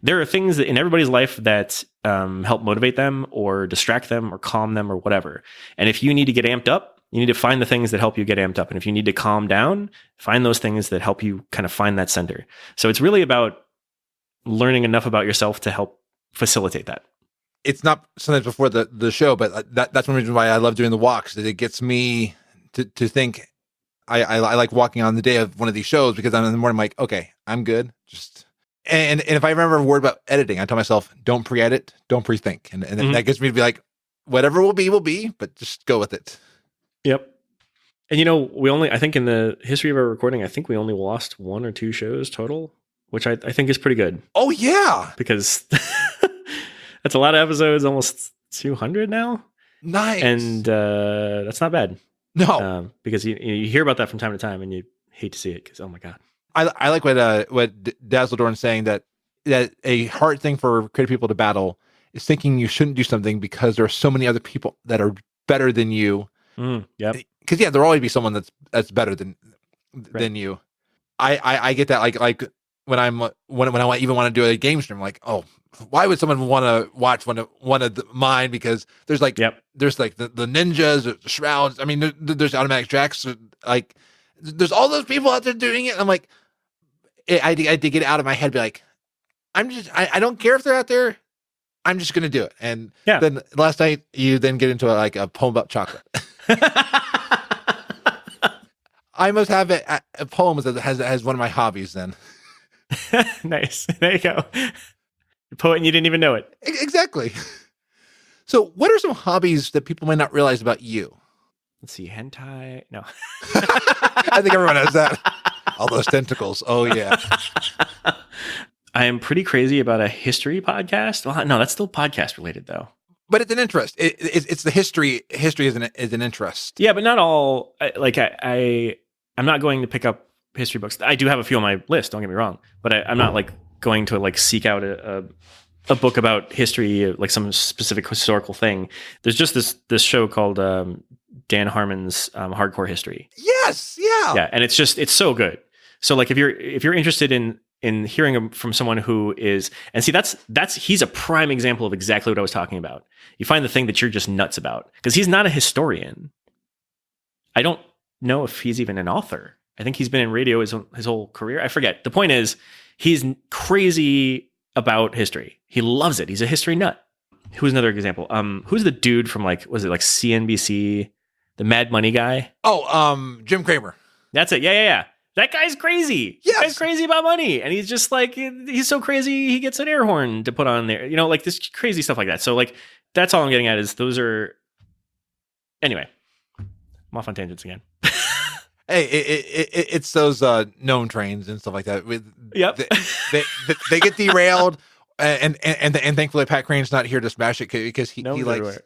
there are things that in everybody's life that help motivate them or distract them or calm them or whatever. And if you need to get amped up, you need to find the things that help you get amped up. And if you need to calm down, find those things that help you kind of find that center. So it's really about learning enough about yourself to help facilitate that. It's not sometimes before the show, but that's one reason why I love doing the walks, that it gets me to think. I like walking on the day of one of these shows, because I'm in the morning, I'm like, okay, I'm good. And if I remember a word about editing, I tell myself, don't pre-edit, don't pre-think. And that gets me to be like, whatever will be, but just go with it. Yep. And I think in the history of our recording, I think we only lost 1 or 2 shows total, which I think is pretty good. Oh yeah. Because that's a lot of episodes, almost 200 now. Nice. And that's not bad. No. Because you hear about that from time to time and you hate to see it, because, oh my God. I like what Dazzledorn's saying, that a hard thing for creative people to battle is thinking you shouldn't do something because there are so many other people that are better than you. Yep. Because there'll always be someone that's better than you. I get that. Like when I even want to do a game stream, I'm like, oh, why would someone want to watch one of mine? Because there's like there's like the ninjas, the shrouds. I mean, there's automatic jacks. Like there's all those people out there doing it. I'm like, I had to get out of my head, be like, I don't care if they're out there. I'm just gonna do it. And then last night you then get into a poem about chocolate. I must have a poem that has one of my hobbies then. Nice. There you go. You're a poet and you didn't even know it. Exactly. So what are some hobbies that people might not realize about you? Let's see. Hentai. No. I think everyone has that. All those tentacles. Oh yeah. I am pretty crazy about a history podcast. Well, no, that's still podcast related though. But it's an interest. It's the history. History is an interest. Yeah, but not all. I'm not going to pick up history books. I do have a few on my list. Don't get me wrong, but I'm not like going to like seek out a book about history, like some specific historical thing. There's just this show called Dan Harmon's Hardcore History. Yes, yeah, and it's so good. So like if you're interested in hearing from someone who is, and see that's he's a prime example of exactly what I was talking about. You find the thing that you're just nuts about because he's not a historian. I don't know if he's even an author. I think he's been in radio his whole career. I forget. The point is he's crazy about history. He loves it. He's a history nut. Who's another example? Who's the dude from like, was it like CNBC, the Mad Money guy? Oh, Jim Cramer. That's it. Yeah. That guy's crazy. Yes. That guy's crazy about money. And he's just like, he's so crazy, he gets an air horn to put on there. Like this crazy stuff like that. So like, that's all I'm getting at is those are, anyway, I'm off on tangents again. Hey, it's those gnome trains and stuff like that. Yep. They get derailed, and thankfully Pat Crane's not here to smash it because he likes.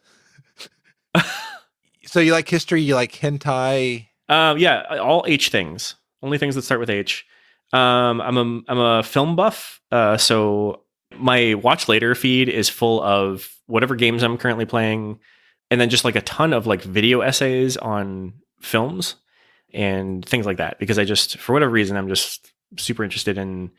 So you like history? You like hentai? Yeah, all H things. Only things that start with H. I'm a film buff, so my watch later feed is full of whatever games I'm currently playing, and then just like a ton of like video essays on films and things like that. Because I just, for whatever reason, I'm just super interested in.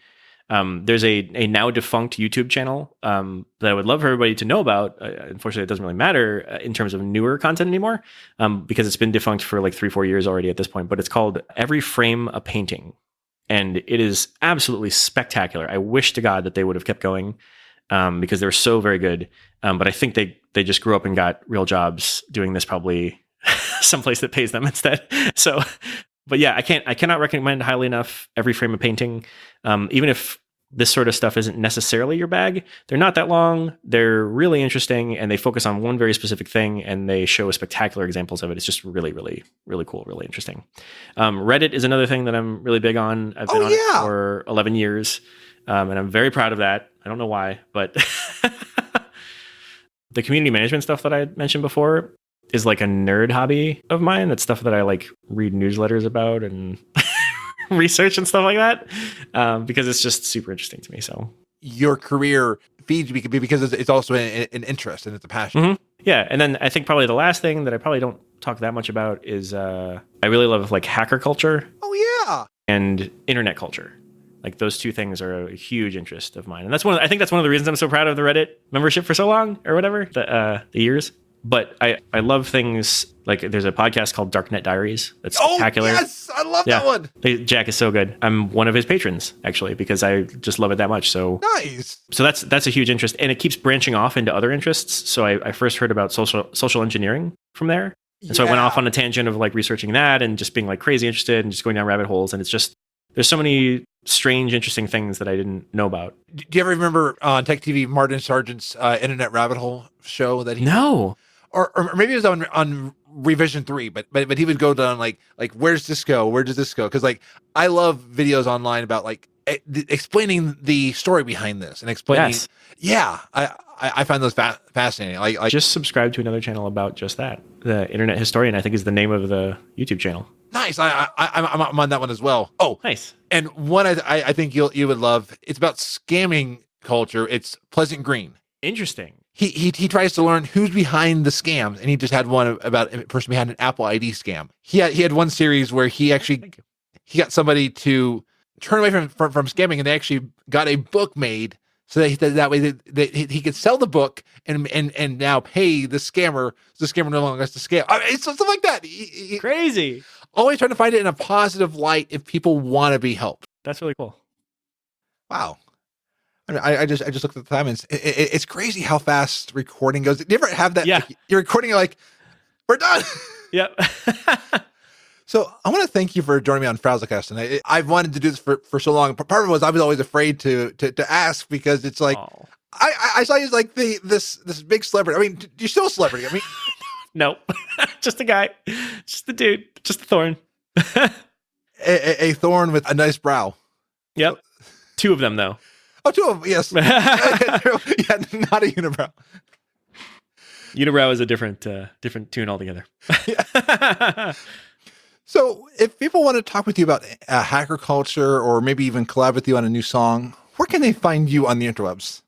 There's a now defunct YouTube channel that I would love for everybody to know about. Unfortunately, it doesn't really matter in terms of newer content anymore because it's been defunct for like 3-4 years already at this point. But it's called Every Frame a Painting. And it is absolutely spectacular. I wish to God that they would have kept going because they're so very good. But I think they just grew up and got real jobs doing this probably someplace that pays them instead. So, but yeah, I cannot recommend highly enough Every Frame a Painting. Even if this sort of stuff isn't necessarily your bag, they're not that long. They're really interesting and they focus on one very specific thing and they show spectacular examples of it. It's just really, really, really cool, really interesting. Reddit is another thing that I'm really big on. I've been on it for 11 years and I'm very proud of that. I don't know why, but the community management stuff that I mentioned before is like a nerd hobby of mine. That's stuff that I like read newsletters about and research and stuff like that because it's just super interesting to me. So your career feeds you because it's also an interest and it's a passion. Mm-hmm. Yeah. And then I think probably the last thing that I probably don't talk that much about is I really love like hacker culture. Oh yeah. And internet culture. Like those two things are a huge interest of mine. And I think that's one of the reasons I'm so proud of the Reddit membership for so long or whatever, the years. But I love things like there's a podcast called Darknet Diaries. That's spectacular. Oh, yes. I love that one. Jack is so good. I'm one of his patrons, actually, because I just love it that much. So nice. So that's a huge interest. And it keeps branching off into other interests. So I first heard about social engineering from there. And so I went off on a tangent of like researching that and just being like crazy interested and just going down rabbit holes. And it's just, there's so many strange, interesting things that I didn't know about. Do you ever remember on Tech TV, Martin Sargent's Internet Rabbit Hole show that he... No. Or maybe it was on Revision 3, but he would go down like where's this go? Where does this go? Because like I love videos online about like explaining the story behind this and explaining. Yes. Yeah, I find those fascinating. I just subscribed to another channel about just that. The Internet Historian, I think, is the name of the YouTube channel. Nice. I'm on that one as well. Oh, nice. And one I think you would love. It's about scamming culture. It's Pleasant Green. Interesting. He tries to learn who's behind the scams, and he just had one about a person behind an Apple ID scam. He had one series where he got somebody to turn away from scamming, and they actually got a book made so that way he could sell the book and now pay the scammer. So the scammer no longer has to scam. I mean, it's something like that. Crazy. Always trying to find it in a positive light if people want to be helped. That's really cool. Wow. I mean, I just looked at the time and it's crazy how fast recording goes. Do you ever have that? Yeah. Like, you're recording, you're like, we're done. Yep. So I want to thank you for joining me on FrazlCast. And I've wanted to do this for so long. Part of it was I was always afraid to ask because it's like, I saw you as like this big celebrity. I mean, you're still a celebrity. I mean, no, just a guy, just the dude, just a thorn. a thorn with a nice brow. Yep. Two of them though. Oh, two of them, yes. Yeah, not a unibrow. Unibrow is a different tune altogether. So if people want to talk with you about hacker culture or maybe even collab with you on a new song, where can they find you on the interwebs?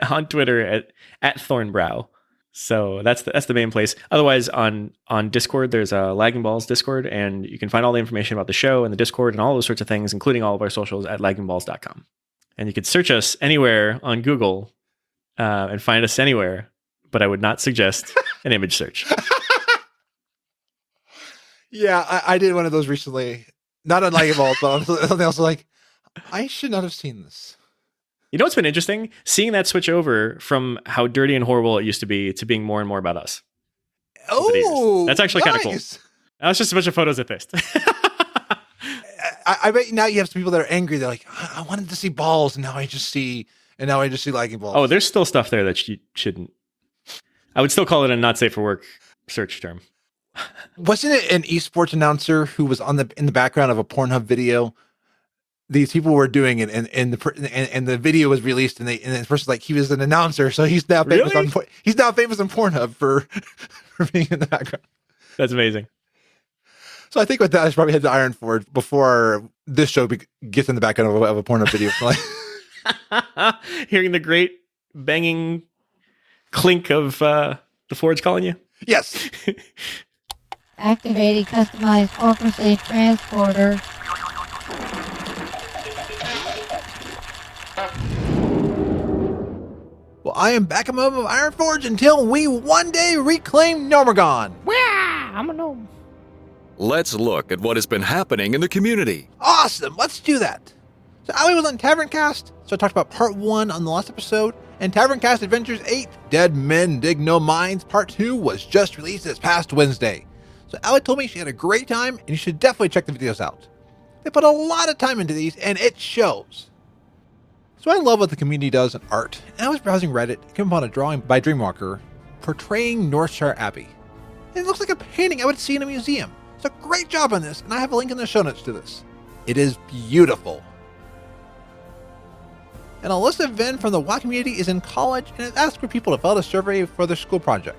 On Twitter at Thornbrow. So that's the main place. Otherwise, on Discord, there's a Lagging Balls Discord, and you can find all the information about the show and the Discord and all those sorts of things, including all of our socials at laggingballs.com. And you could search us anywhere on Google and find us anywhere, but I would not suggest an image search. Yeah, I did one of those recently. Not on Lagging Balls, but something else like, I should not have seen this. You know what's been interesting? Seeing that switch over from how dirty and horrible it used to be to being more and more about us. Oh, that's actually kind of cool. nice. That was just a bunch of photos at this. I bet now you have some people that are angry. They're like, I wanted to see balls, and now I just see Lagging Balls. Oh, there's still stuff there that you shouldn't. I would still call it a not safe for work search term. Wasn't it an esports announcer who was in the background of a Pornhub video? These people were doing it, and the video was released, and the person's like, he was an announcer, so he's now famous on Pornhub for being in the background. That's amazing. So I think with that, I probably had to iron for it before this show gets in the background of a Pornhub video. Hearing the great banging clink of the Forge calling you. Yes. Activating customized Orchestrated transporter. Well, I am back a moment of Ironforge until we one day reclaim Gnomergon. Wow, I'm a gnome. Let's look at what has been happening in the community. Awesome, let's do that. So Ali was on TavernCast, so I talked about part 1 on the last episode, and TavernCast Adventures 8, Dead Men Dig No Mines, part 2 was just released this past Wednesday. So Ali told me she had a great time, and you should definitely check the videos out. They put a lot of time into these, and it shows. So I love what the community does in art, and I was browsing Reddit and came upon a drawing by Dreamwalker portraying Northshire Abbey. And it looks like a painting I would see in a museum. So great job on this, and I have a link in the show notes to this. It is beautiful. And Alyssa Venn from the WoW community is in college and has asked for people to fill out a survey for their school project.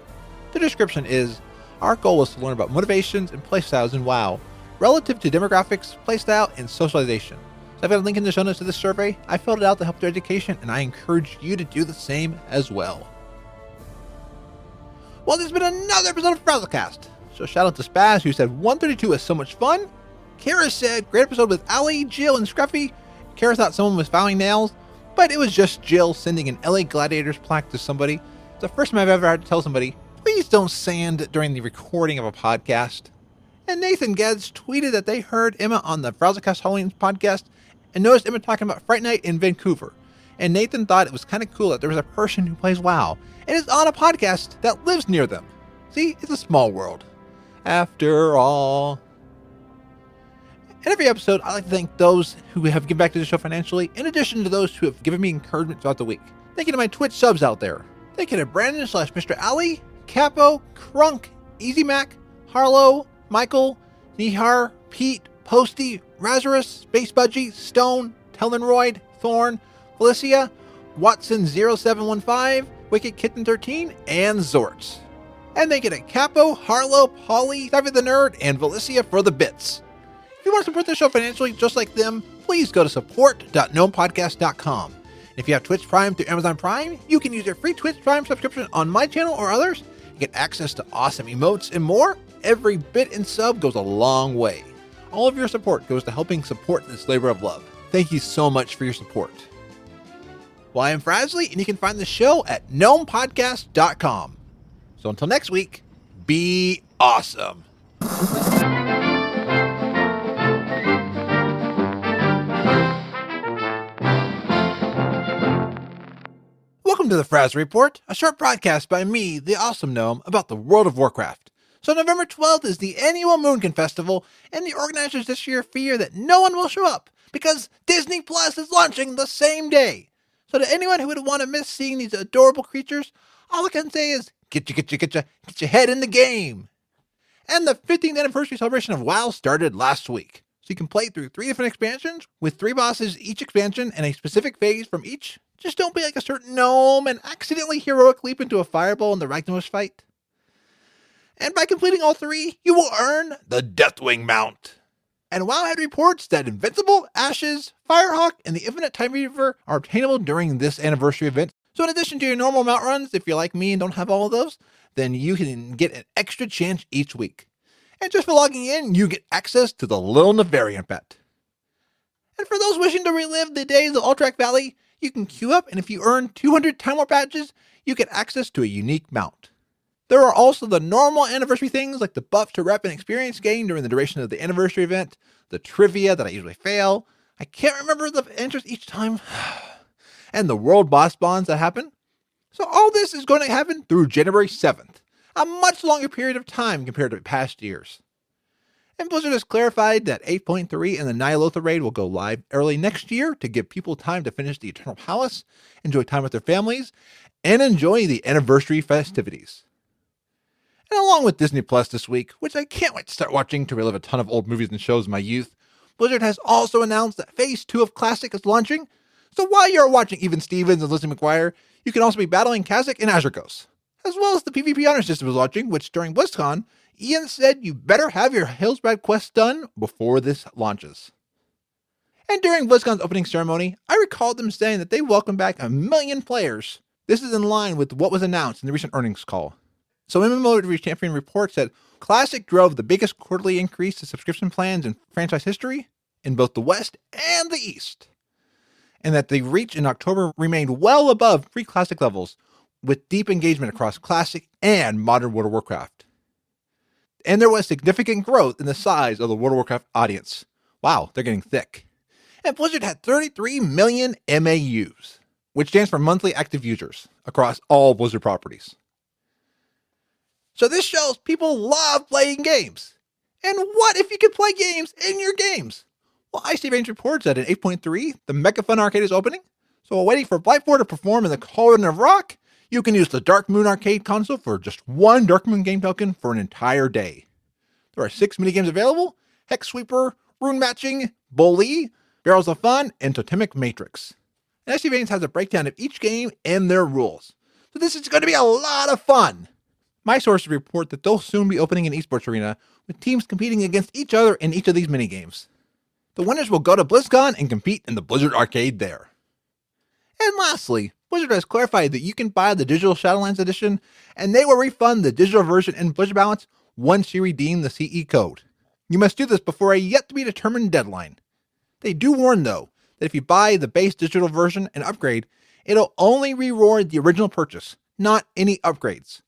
The description is, our goal is to learn about motivations and playstyles in WoW, relative to demographics, playstyle, and socialization. So I've got a link in the show notes to this survey. I filled it out to help their education, and I encourage you to do the same as well. Well, there's been another episode of FrazlCast. So shout out to Spaz, who said 132 is so much fun. Kara said, great episode with Ali, Jill, and Scruffy. Kara thought someone was filing nails, but it was just Jill sending an LA Gladiators plaque to somebody. It's the first time I've ever had to tell somebody, please don't sand during the recording of a podcast. And Nathan Geddes tweeted that they heard Emma on the FrazlCast Halloween podcast and noticed Emma talking about Fright Night in Vancouver. And Nathan thought it was kind of cool that there was a person who plays WoW and is on a podcast that lives near them. See, it's a small world. After all. In every episode, I like to thank those who have given back to the show financially, in addition to those who have given me encouragement throughout the week. Thank you to my Twitch subs out there. Thank you to Brandon / Mr. Ali, Capo, Crunk, Easy Mac, Harlow, Michael, Nihar, Pete, Posty, Razarus, Space Budgie, Stone, Tellenroyd, Thorn, Felicia, Watson0715, Wicked Kitten 13, and Zorts. And thank you to Capo, Harlow, Polly, Savvy the Nerd, and Valicia for the bits. If you want to support the show financially just like them, please go to support.gnomepodcast.com. If you have Twitch Prime through Amazon Prime, you can use your free Twitch Prime subscription on my channel or others and get access to awesome emotes and more. Every bit and sub goes a long way. All of your support goes to helping support this labor of love. Thank you so much for your support. Well, I am Frazley, and you can find the show at gnomepodcast.com. So until next week, be awesome. Welcome to the Fraz Report, a short broadcast by me, the Awesome Gnome, about the World of Warcraft. So November 12th is the annual Moonkin Festival, and the organizers this year fear that no one will show up, because Disney Plus is launching the same day. So to anyone who would want to miss seeing these adorable creatures, all I can say is, get your head in the game. And the 15th anniversary celebration of WoW started last week. So you can play through 3 different expansions with 3 bosses each expansion and a specific phase from each. Just don't be like a certain gnome and accidentally heroic leap into a fireball in the Ragnaros fight. And by completing all 3, you will earn the Deathwing mount. And WoW had reports that Invincible, Ashes, Firehawk, and the Infinite Time Reaver are obtainable during this anniversary event. So in addition to your normal mount runs, if you're like me and don't have all of those, then you can get an extra chance each week. And just for logging in, you get access to the Little Navarian pet. And for those wishing to relive the days of Ultrac Valley, you can queue up, and if you earn 200 Time Warp badges, you get access to a unique mount. There are also the normal anniversary things like the buff to rep and experience gain during the duration of the anniversary event, the trivia that I usually fail, I can't remember the answers each time, and the world boss bonds that happen. So all this is going to happen through January 7th, a much longer period of time compared to past years. And Blizzard has clarified that 8.3 and the Nyalotha raid will go live early next year to give people time to finish the Eternal Palace, enjoy time with their families, and enjoy the anniversary festivities. And along with Disney Plus this week, which I can't wait to start watching to relive a ton of old movies and shows in my youth, Blizzard has also announced that Phase 2 of Classic is launching. So while you're watching Even Stevens and Lizzie McGuire, you can also be battling Kha'Zix and Azure Ghosts, as well as the PvP Honor System is launching, which during BlizzCon, Ian said you better have your Hillsbrad quest done before this launches. And during BlizzCon's opening ceremony, I recalled them saying that they welcome back 1 million players. This is in line with what was announced in the recent earnings call. So MMO Champion reports that Classic drove the biggest quarterly increase to subscription plans in franchise history in both the West and the East, and that the reach in October remained well above pre-Classic levels, with deep engagement across Classic and Modern World of Warcraft. And there was significant growth in the size of the World of Warcraft audience. Wow, they're getting thick. And Blizzard had 33 million MAUs, which stands for monthly active users, across all Blizzard properties. So this shows people love playing games. And what if you could play games in your games? Well, Icy Veins reports that in 8.3, the Mecha Fun Arcade is opening. So while waiting for Blightborn to perform in the Cauldron of Rock, you can use the Dark Moon Arcade console for just 1 Dark Moon game token for an entire day. There are 6 minigames available: Hex Sweeper, Rune Matching, Bully, Barrels of Fun, and Totemic Matrix. And Icy Veins has a breakdown of each game and their rules. So this is going to be a lot of fun. My sources report that they'll soon be opening an esports arena with teams competing against each other in each of these minigames. The winners will go to BlizzCon and compete in the Blizzard Arcade there. And lastly, Blizzard has clarified that you can buy the digital Shadowlands edition, and they will refund the digital version in Blizzard Balance once you redeem the CE code. You must do this before a yet-to-be-determined deadline. They do warn, though, that if you buy the base digital version and upgrade, it'll only reward the original purchase, not any upgrades.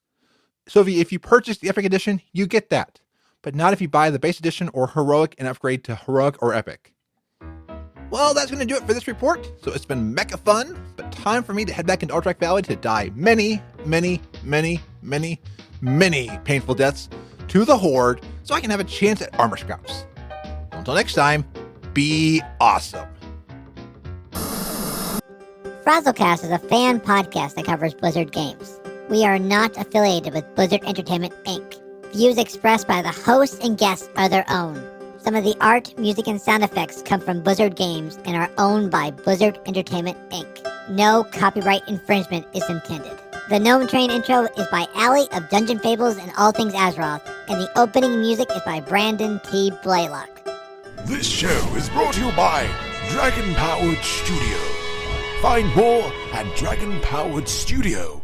So if you purchase the Epic Edition, you get that, but not if you buy the base edition or Heroic and upgrade to Heroic or Epic. Well, that's going to do it for this report. So it's been mecha fun, but time for me to head back into Ultrac Valley to die many painful deaths to the Horde so I can have a chance at armor scraps. Until next time, be awesome. FrazlCast is a fan podcast that covers Blizzard games. We are not affiliated with Blizzard Entertainment, Inc. Views expressed by the hosts and guests are their own. Some of the art, music, and sound effects come from Blizzard games and are owned by Blizzard Entertainment, Inc. No copyright infringement is intended. The Gnome Train intro is by Allie of Dungeon Fables and All Things Azeroth, and the opening music is by Brandon T. Blaylock. This show is brought to you by Dragon Powered Studio. Find more at dragonpoweredstudio.com.